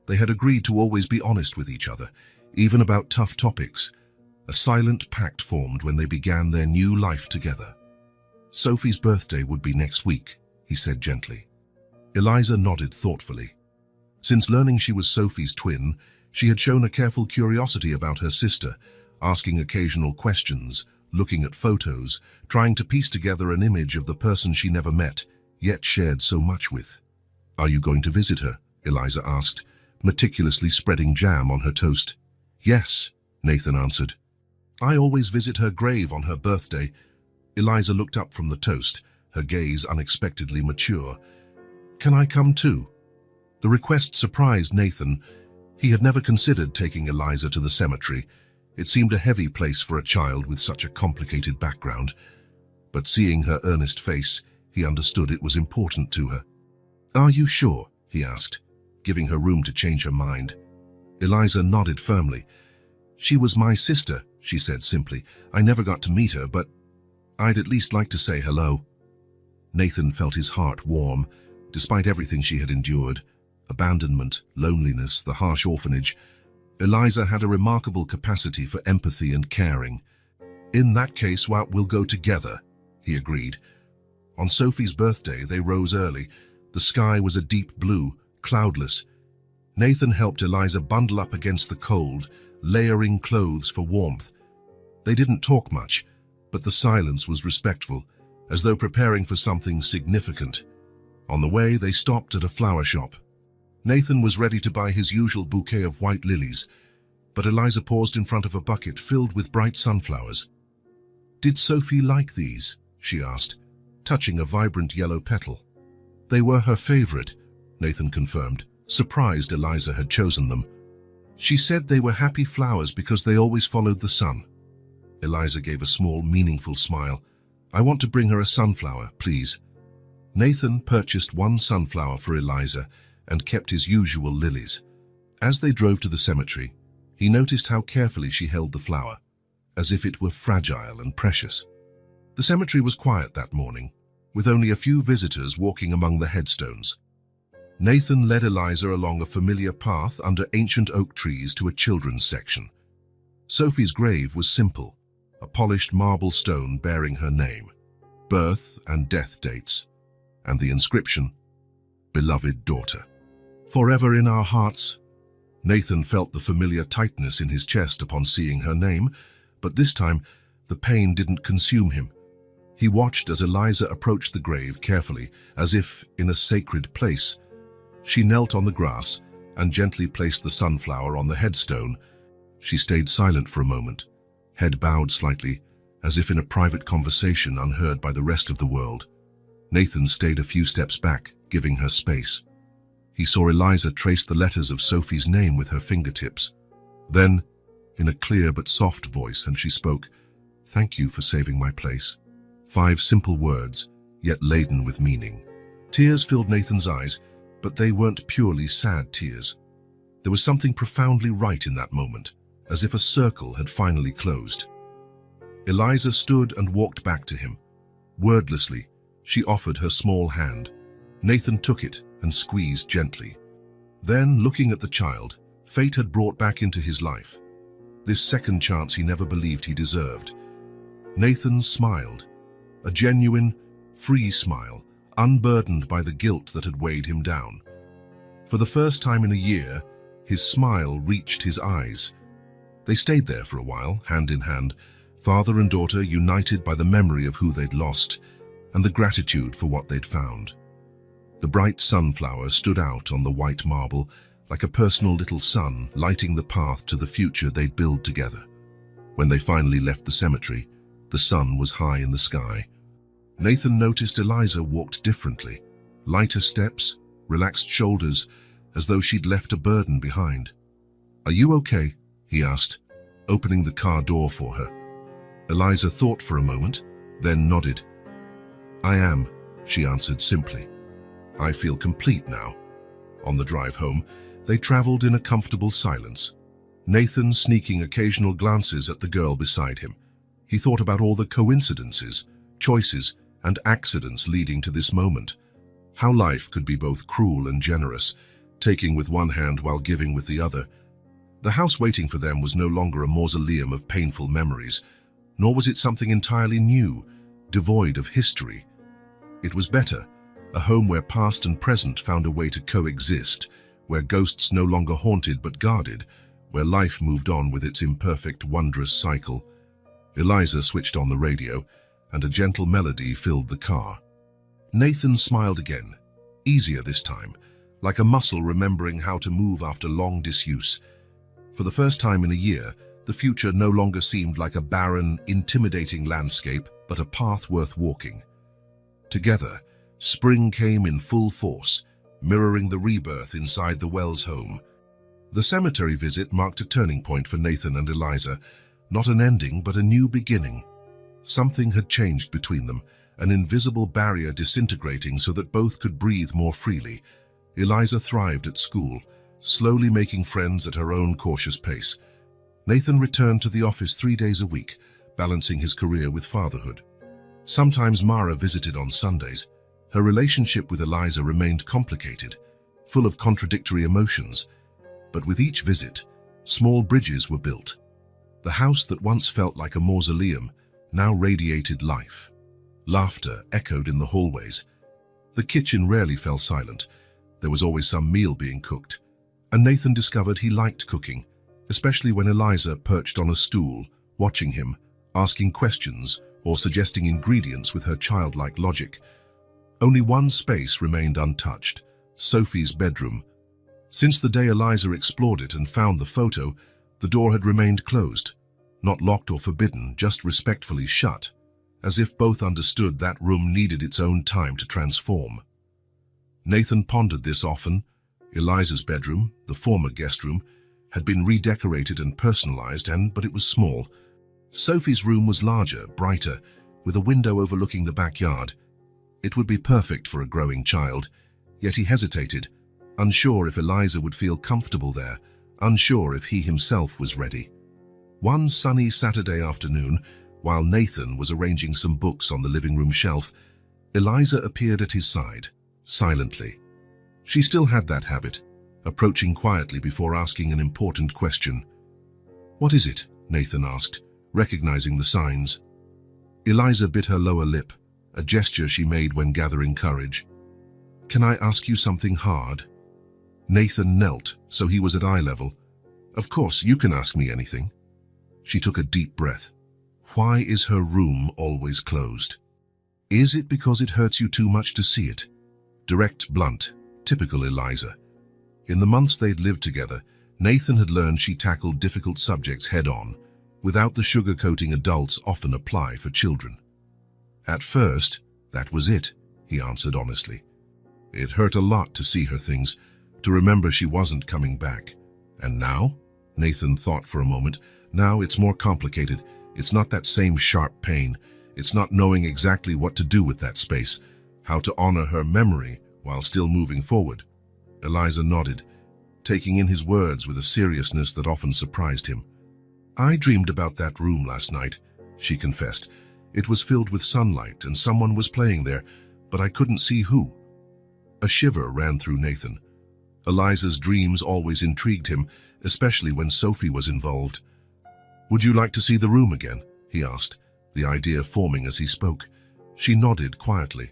They had agreed to always be honest with each other, even about tough topics. A silent pact formed when they began their new life together. Sophie's birthday would be next week, he said gently. Eliza nodded thoughtfully. Since learning she was Sophie's twin, she had shown a careful curiosity about her sister, asking occasional questions, looking at photos, trying to piece together an image of the person she never met, yet shared so much with. "Are you going to visit her?" Eliza asked, meticulously spreading jam on her toast. "Yes," Nathan answered. "I always visit her grave on her birthday." Eliza looked up from the toast, her gaze unexpectedly mature. "Can I come too?" The request surprised Nathan. He had never considered taking Eliza to the cemetery. It seemed a heavy place for a child with such a complicated background. But seeing her earnest face, he understood it was important to her. "Are you sure?" he asked, giving her room to change her mind. Eliza nodded firmly. "She was my sister," she said simply. "I never got to meet her, but I'd at least like to say hello." Nathan felt his heart warm, despite everything she had endured. Abandonment, loneliness, the harsh orphanage. Eliza had a remarkable capacity for empathy and caring. "In that case, well, we'll go together," he agreed. On Sophie's birthday, they rose early. The sky was a deep blue, cloudless. Nathan helped Eliza bundle up against the cold, layering clothes for warmth. They didn't talk much, but the silence was respectful, as though preparing for something significant. On the way, they stopped at a flower shop. Nathan was ready to buy his usual bouquet of white lilies, but Eliza paused in front of a bucket filled with bright sunflowers. "Did Sophie like these?" she asked, touching a vibrant yellow petal. "They were her favorite," Nathan confirmed, surprised Eliza had chosen them. "She said they were happy flowers because they always followed the sun." Eliza gave a small, meaningful smile. "I want to bring her a sunflower, please." Nathan purchased one sunflower for Eliza and kept his usual lilies. As they drove to the cemetery, he noticed how carefully she held the flower, as if it were fragile and precious. The cemetery was quiet that morning, with only a few visitors walking among the headstones. Nathan led Eliza along a familiar path under ancient oak trees to a children's section. Sophie's grave was simple, a polished marble stone bearing her name, birth and death dates, and the inscription, "Beloved Daughter." "Forever in our hearts." Nathan felt the familiar tightness in his chest upon seeing her name, but this time the pain didn't consume him. He watched as Eliza approached the grave carefully, as if in a sacred place. She knelt on the grass and gently placed the sunflower on the headstone. She stayed silent for a moment, head bowed slightly, as if in a private conversation unheard by the rest of the world. Nathan stayed a few steps back, giving her space. He saw Eliza trace the letters of Sophie's name with her fingertips. Then, in a clear but soft voice, and she spoke, "Thank you for saving my place." 5 simple words, yet laden with meaning. Tears filled Nathan's eyes, but they weren't purely sad tears. There was something profoundly right in that moment, as if a circle had finally closed. Eliza stood and walked back to him. Wordlessly, she offered her small hand. Nathan took it and squeezed gently. Then, looking at the child, fate had brought back into his life. This second chance he never believed he deserved. Nathan smiled, a genuine, free smile, unburdened by the guilt that had weighed him down. For the first time in a year, his smile reached his eyes. They stayed there for a while, hand in hand, father and daughter united by the memory of who they'd lost and the gratitude for what they'd found. The bright sunflower stood out on the white marble like a personal little sun lighting the path to the future they'd build together. When they finally left the cemetery, the sun was high in the sky. Nathan noticed Eliza walked differently, lighter steps, relaxed shoulders, as though she'd left a burden behind. "Are you okay?" he asked, opening the car door for her. Eliza thought for a moment, then nodded. "I am," she answered simply. "I feel complete now." On the drive home, they traveled in a comfortable silence, Nathan sneaking occasional glances at the girl beside him. He thought about all the coincidences, choices, and accidents leading to this moment. How life could be both cruel and generous, taking with one hand while giving with the other. The house waiting for them was no longer a mausoleum of painful memories, nor was it something entirely new, devoid of history. It was better, a home where past and present found a way to coexist, where ghosts no longer haunted but guarded, where life moved on with its imperfect, wondrous cycle. Eliza switched on the radio, and a gentle melody filled the car. Nathan smiled again, easier this time, like a muscle remembering how to move after long disuse. For the first time in a year, the future no longer seemed like a barren, intimidating landscape, but a path worth walking. Together, spring came in full force, mirroring the rebirth inside the Wells home. The cemetery visit marked a turning point for Nathan and Eliza, not an ending but a new beginning. Something had changed between them, an invisible barrier disintegrating so that both could breathe more freely. Eliza thrived at school, slowly making friends at her own cautious pace. Nathan returned to the office 3 days a week, balancing his career with fatherhood. Sometimes Mara visited on Sundays. Her relationship with Eliza remained complicated, full of contradictory emotions. But with each visit, small bridges were built. The house that once felt like a mausoleum now radiated life. Laughter echoed in the hallways. The kitchen rarely fell silent. There was always some meal being cooked. And Nathan discovered he liked cooking, especially when Eliza perched on a stool, watching him, asking questions or suggesting ingredients with her childlike logic. Only one space remained untouched, Sophie's bedroom. Since the day Eliza explored it and found the photo, the door had remained closed, not locked or forbidden, just respectfully shut, as if both understood that room needed its own time to transform. Nathan pondered this often. Eliza's bedroom, the former guest room, had been redecorated and personalized, but it was small. Sophie's room was larger, brighter, with a window overlooking the backyard. It would be perfect for a growing child, yet he hesitated, unsure if Eliza would feel comfortable there, unsure if he himself was ready. One sunny Saturday afternoon, while Nathan was arranging some books on the living room shelf, Eliza appeared at his side, silently. She still had that habit, approaching quietly before asking an important question. "What is it?" Nathan asked, recognizing the signs. Eliza bit her lower lip, a gesture she made when gathering courage. "Can I ask you something hard?" Nathan knelt, so he was at eye level. "Of course, you can ask me anything." She took a deep breath. Why is her room always closed? Is it because it hurts you too much to see it? Direct, blunt, typical Eliza. In the months they'd lived together, Nathan had learned she tackled difficult subjects head-on, without the sugar-coating adults often apply for children. At first, that was it, he answered honestly. It hurt a lot to see her things, to remember she wasn't coming back. And now? Nathan thought for a moment. Now it's more complicated. It's not that same sharp pain. It's not knowing exactly what to do with that space, how to honor her memory while still moving forward. Eliza nodded, taking in his words with a seriousness that often surprised him. "I dreamed about that room last night," she confessed. "It was filled with sunlight and someone was playing there, but I couldn't see who." A shiver ran through Nathan. Eliza's dreams always intrigued him, especially when Sophie was involved. "Would you like to see the room again?" he asked, the idea forming as he spoke. She nodded quietly.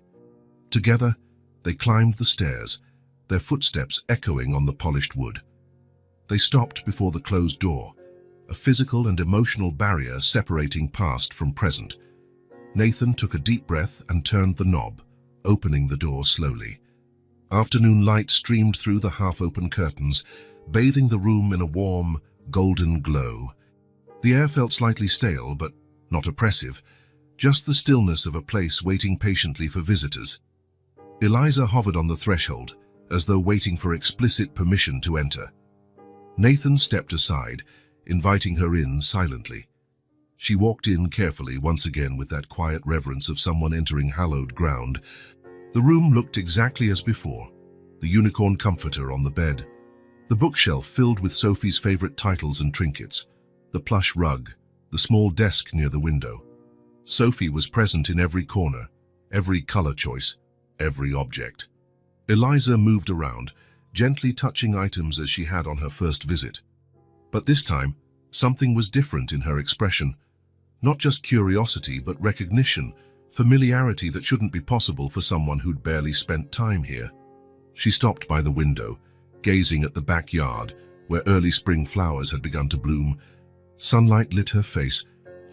Together, they climbed the stairs, their footsteps echoing on the polished wood. They stopped before the closed door, a physical and emotional barrier separating past from present. Nathan took a deep breath and turned the knob, opening the door slowly. Afternoon light streamed through the half-open curtains, bathing the room in a warm, golden glow. The air felt slightly stale, but not oppressive, just the stillness of a place waiting patiently for visitors. Eliza hovered on the threshold, as though waiting for explicit permission to enter. Nathan stepped aside, inviting her in silently. She walked in carefully, once again with that quiet reverence of someone entering hallowed ground. The room looked exactly as before, the unicorn comforter on the bed, the bookshelf filled with Sophie's favorite titles and trinkets, the plush rug, the small desk near the window. Sophie was present in every corner, every color choice, every object. Eliza moved around, gently touching items as she had on her first visit. But this time, something was different in her expression. Not just curiosity, but recognition, familiarity that shouldn't be possible for someone who'd barely spent time here. She stopped by the window, gazing at the backyard where early spring flowers had begun to bloom. Sunlight lit her face,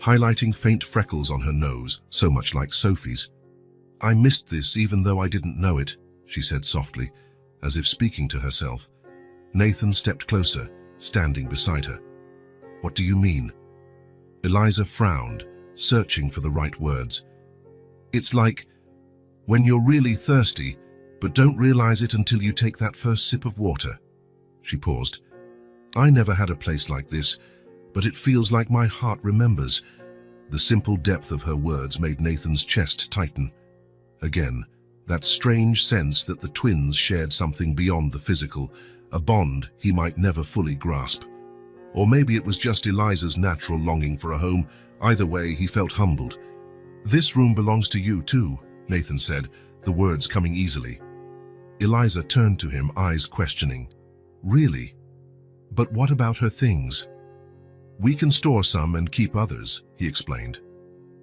highlighting faint freckles on her nose, so much like Sophie's. "I missed this even though I didn't know it," she said softly, as if speaking to herself. Nathan stepped closer, standing beside her. "What do you mean?" Eliza frowned, searching for the right words. "It's like when you're really thirsty, but don't realize it until you take that first sip of water." She paused. "I never had a place like this, but it feels like my heart remembers." The simple depth of her words made Nathan's chest tighten. Again, that strange sense that the twins shared something beyond the physical, a bond he might never fully grasp. Or maybe it was just Eliza's natural longing for a home. Either way, he felt humbled. "This room belongs to you too," Nathan said, the words coming easily. Eliza turned to him, eyes questioning. "Really? But what about her things?" "We can store some and keep others," he explained.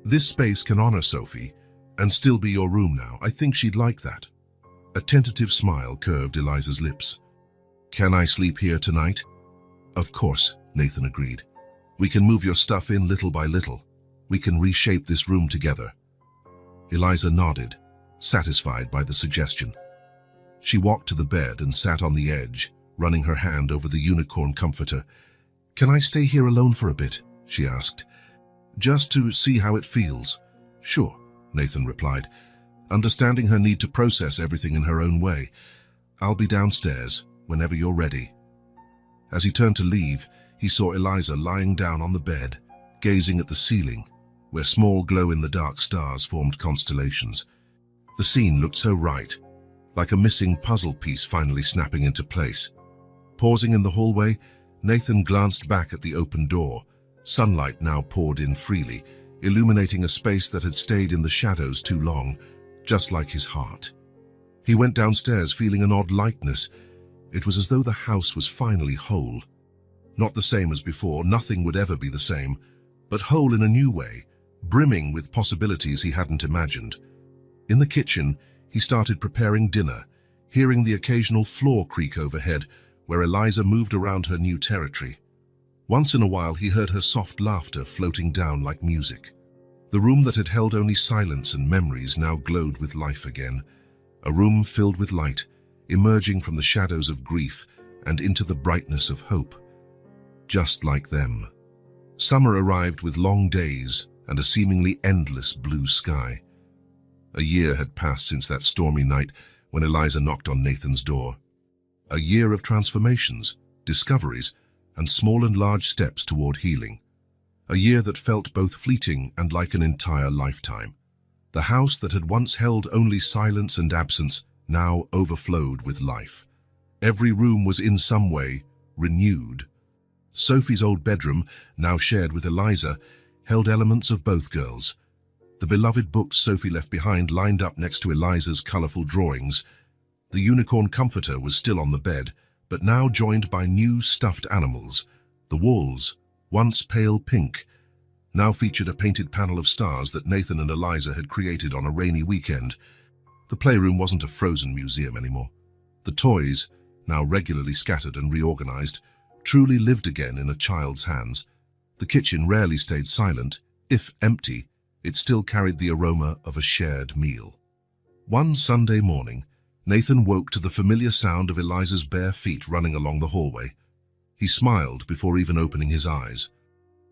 "This space can honor Sophie and still be your room now. I think she'd like that." A tentative smile curved Eliza's lips. "Can I sleep here tonight?" "Of course," Nathan agreed. "We can move your stuff in little by little. We can reshape this room together." Eliza nodded, satisfied by the suggestion. She walked to the bed and sat on the edge, running her hand over the unicorn comforter. "Can I stay here alone for a bit?" she asked. "Just to see how it feels." "Sure," Nathan replied, understanding her need to process everything in her own way. "I'll be downstairs whenever you're ready." As he turned to leave, he saw Eliza lying down on the bed, gazing at the ceiling, where small glow-in-the-dark stars formed constellations. The scene looked so right, like a missing puzzle piece finally snapping into place. Pausing in the hallway, Nathan glanced back at the open door. Sunlight now poured in freely, illuminating a space that had stayed in the shadows too long, just like his heart. He went downstairs feeling an odd lightness. It was as though the house was finally whole. Not the same as before, nothing would ever be the same, but whole in a new way, brimming with possibilities he hadn't imagined. In the kitchen, he started preparing dinner, hearing the occasional floor creak overhead, where Eliza moved around her new territory. Once in a while, he heard her soft laughter floating down like music. The room that had held only silence and memories now glowed with life again, a room filled with light, emerging from the shadows of grief and into the brightness of hope. Just like them. Summer arrived with long days and a seemingly endless blue sky. A year had passed since that stormy night when Eliza knocked on Nathan's door. A year of transformations, discoveries, and small and large steps toward healing. A year that felt both fleeting and like an entire lifetime. The house that had once held only silence and absence now overflowed with life. Every room was in some way renewed. Sophie's old bedroom, now shared with Eliza, held elements of both girls. The beloved books Sophie left behind lined up next to Eliza's colorful drawings. The unicorn comforter was still on the bed, but now joined by new stuffed animals. The walls, once pale pink, now featured a painted panel of stars that Nathan and Eliza had created on a rainy weekend. The playroom wasn't a frozen museum anymore. The toys, now regularly scattered and reorganized, truly lived again in a child's hands. The kitchen rarely stayed silent. If empty, it still carried the aroma of a shared meal. One Sunday morning, Nathan woke to the familiar sound of Eliza's bare feet running along the hallway. He smiled before even opening his eyes.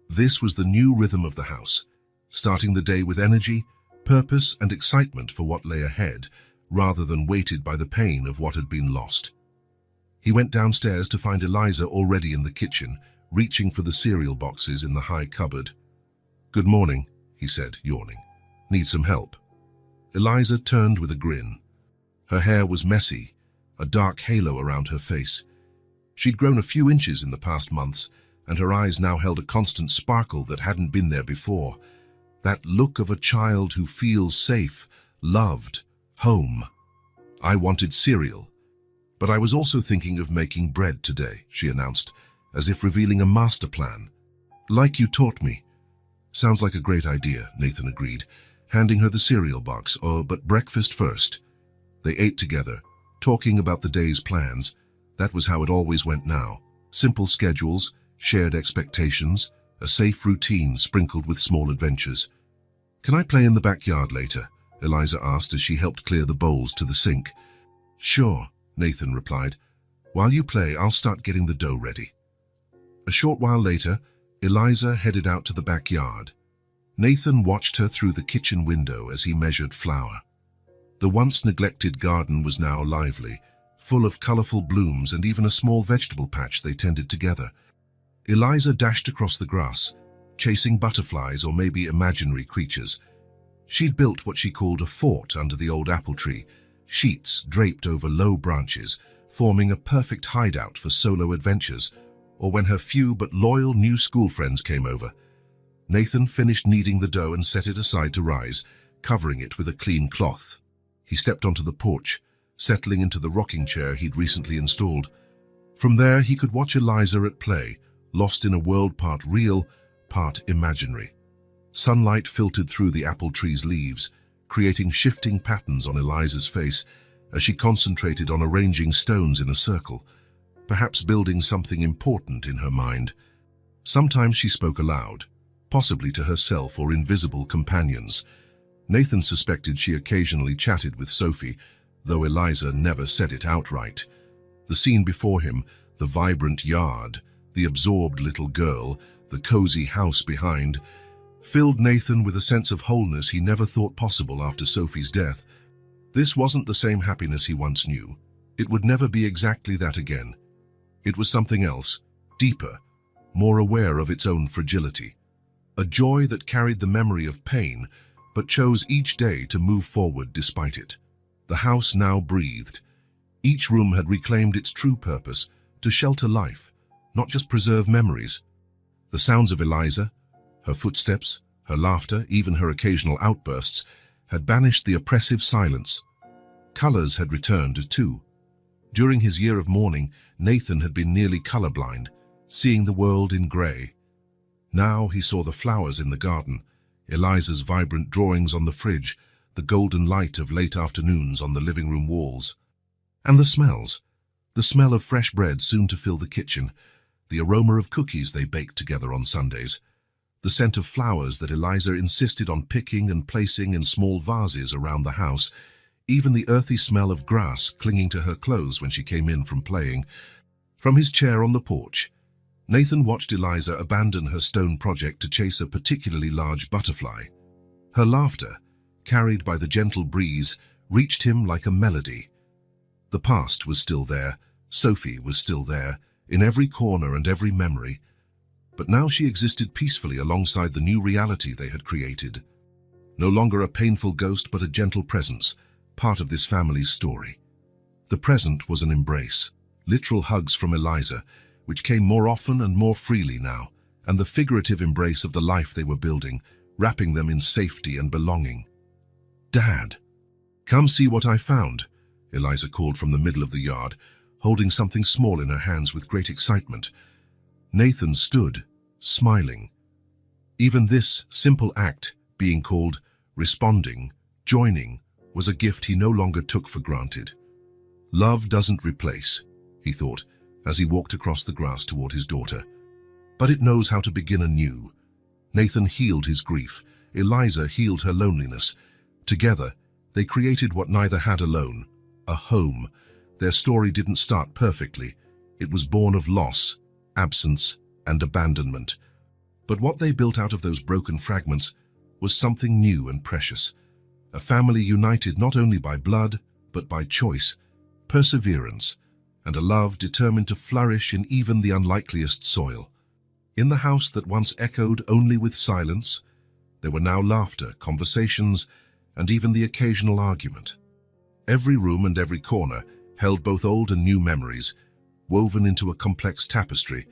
This was the new rhythm of the house, starting the day with energy, purpose, and excitement for what lay ahead, rather than weighted by the pain of what had been lost. He went downstairs to find Eliza already in the kitchen, reaching for the cereal boxes in the high cupboard. "Good morning," he said, yawning. "Need some help?" Eliza turned with a grin. Her hair was messy, a dark halo around her face. She'd grown a few inches in the past months, and her eyes now held a constant sparkle that hadn't been there before. That look of a child who feels safe, loved, home. "I wanted cereal, but I was also thinking of making bread today," she announced, as if revealing a master plan. "Like you taught me." "Sounds like a great idea," Nathan agreed, handing her the cereal box. "Oh, but breakfast first." They ate together, talking about the day's plans. That was how it always went now. Simple schedules, shared expectations, a safe routine sprinkled with small adventures. "Can I play in the backyard later?" Eliza asked as she helped clear the bowls to the sink. "Sure," Nathan replied. "While you play, I'll start getting the dough ready." A short while later, Eliza headed out to the backyard. Nathan watched her through the kitchen window as he measured flour. The once neglected garden was now lively, full of colorful blooms and even a small vegetable patch they tended together. Eliza dashed across the grass, chasing butterflies or maybe imaginary creatures. She'd built what she called a fort under the old apple tree, sheets draped over low branches, forming a perfect hideout for solo adventures, or when her few but loyal new school friends came over. Nathan finished kneading the dough and set it aside to rise, covering it with a clean cloth. He stepped onto the porch, settling into the rocking chair he'd recently installed. From there, he could watch Eliza at play, lost in a world part real, part imaginary. Sunlight filtered through the apple tree's leaves, creating shifting patterns on Eliza's face as she concentrated on arranging stones in a circle, perhaps building something important in her mind. Sometimes she spoke aloud, possibly to herself or invisible companions. Nathan suspected she occasionally chatted with Sophie, though Eliza never said it outright. The scene before him, the vibrant yard, the absorbed little girl, the cozy house behind, filled Nathan with a sense of wholeness he never thought possible after Sophie's death. This wasn't the same happiness he once knew. It would never be exactly that again. It was something else, deeper, more aware of its own fragility. A joy that carried the memory of pain, but chose each day to move forward despite it. The house now breathed. Each room had reclaimed its true purpose, to shelter life, not just preserve memories. The sounds of Eliza, her footsteps, her laughter, even her occasional outbursts, had banished the oppressive silence. Colors had returned too. During his year of mourning, Nathan had been nearly colorblind, seeing the world in gray. Now he saw the flowers in the garden, Eliza's vibrant drawings on the fridge, the golden light of late afternoons on the living room walls. And the smells. The smell of fresh bread soon to fill the kitchen, the aroma of cookies they baked together on Sundays, the scent of flowers that Eliza insisted on picking and placing in small vases around the house, even the earthy smell of grass clinging to her clothes when she came in from playing. From his chair on the porch, Nathan watched Eliza abandon her stone project to chase a particularly large butterfly. Her laughter, carried by the gentle breeze, reached him like a melody. The past was still there, Sophie was still there, in every corner and every memory, but now she existed peacefully alongside the new reality they had created. No longer a painful ghost, but a gentle presence, part of this family's story. The present was an embrace, literal hugs from Eliza, which came more often and more freely now, and the figurative embrace of the life they were building, wrapping them in safety and belonging. "Dad, come see what I found," Eliza called from the middle of the yard, holding something small in her hands with great excitement. Nathan stood, smiling. Even this simple act, being called, responding, joining, was a gift he no longer took for granted. Love doesn't replace, he thought, as he walked across the grass toward his daughter. But it knows how to begin anew. Nathan healed his grief. Eliza healed her loneliness. Together, they created what neither had alone, a home. Their story didn't start perfectly. It was born of loss, absence, and abandonment. But what they built out of those broken fragments was something new and precious. A family united not only by blood, but by choice, perseverance, and a love determined to flourish in even the unlikeliest soil. In the house that once echoed only with silence, there were now laughter, conversations, and even the occasional argument. Every room and every corner held both old and new memories, woven into a complex tapestry.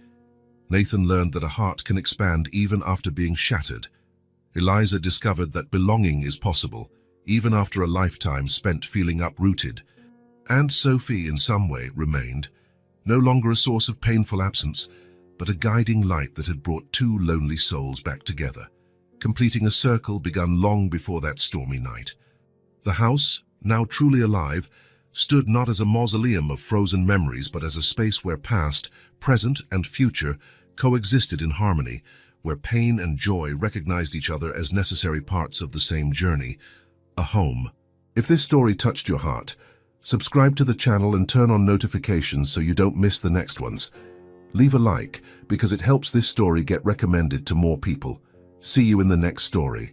Nathan learned that a heart can expand even after being shattered. Eliza discovered that belonging is possible, even after a lifetime spent feeling uprooted. And Sophie, in some way, remained, no longer a source of painful absence, but a guiding light that had brought two lonely souls back together. completing a circle begun long before that stormy night. The house, now truly alive, stood not as a mausoleum of frozen memories, but as a space where past, present, and future coexisted in harmony, where pain and joy recognized each other as necessary parts of the same journey, a home. If this story touched your heart, subscribe to the channel and turn on notifications so you don't miss the next ones. Leave a like because it helps this story get recommended to more people. See you in the next story.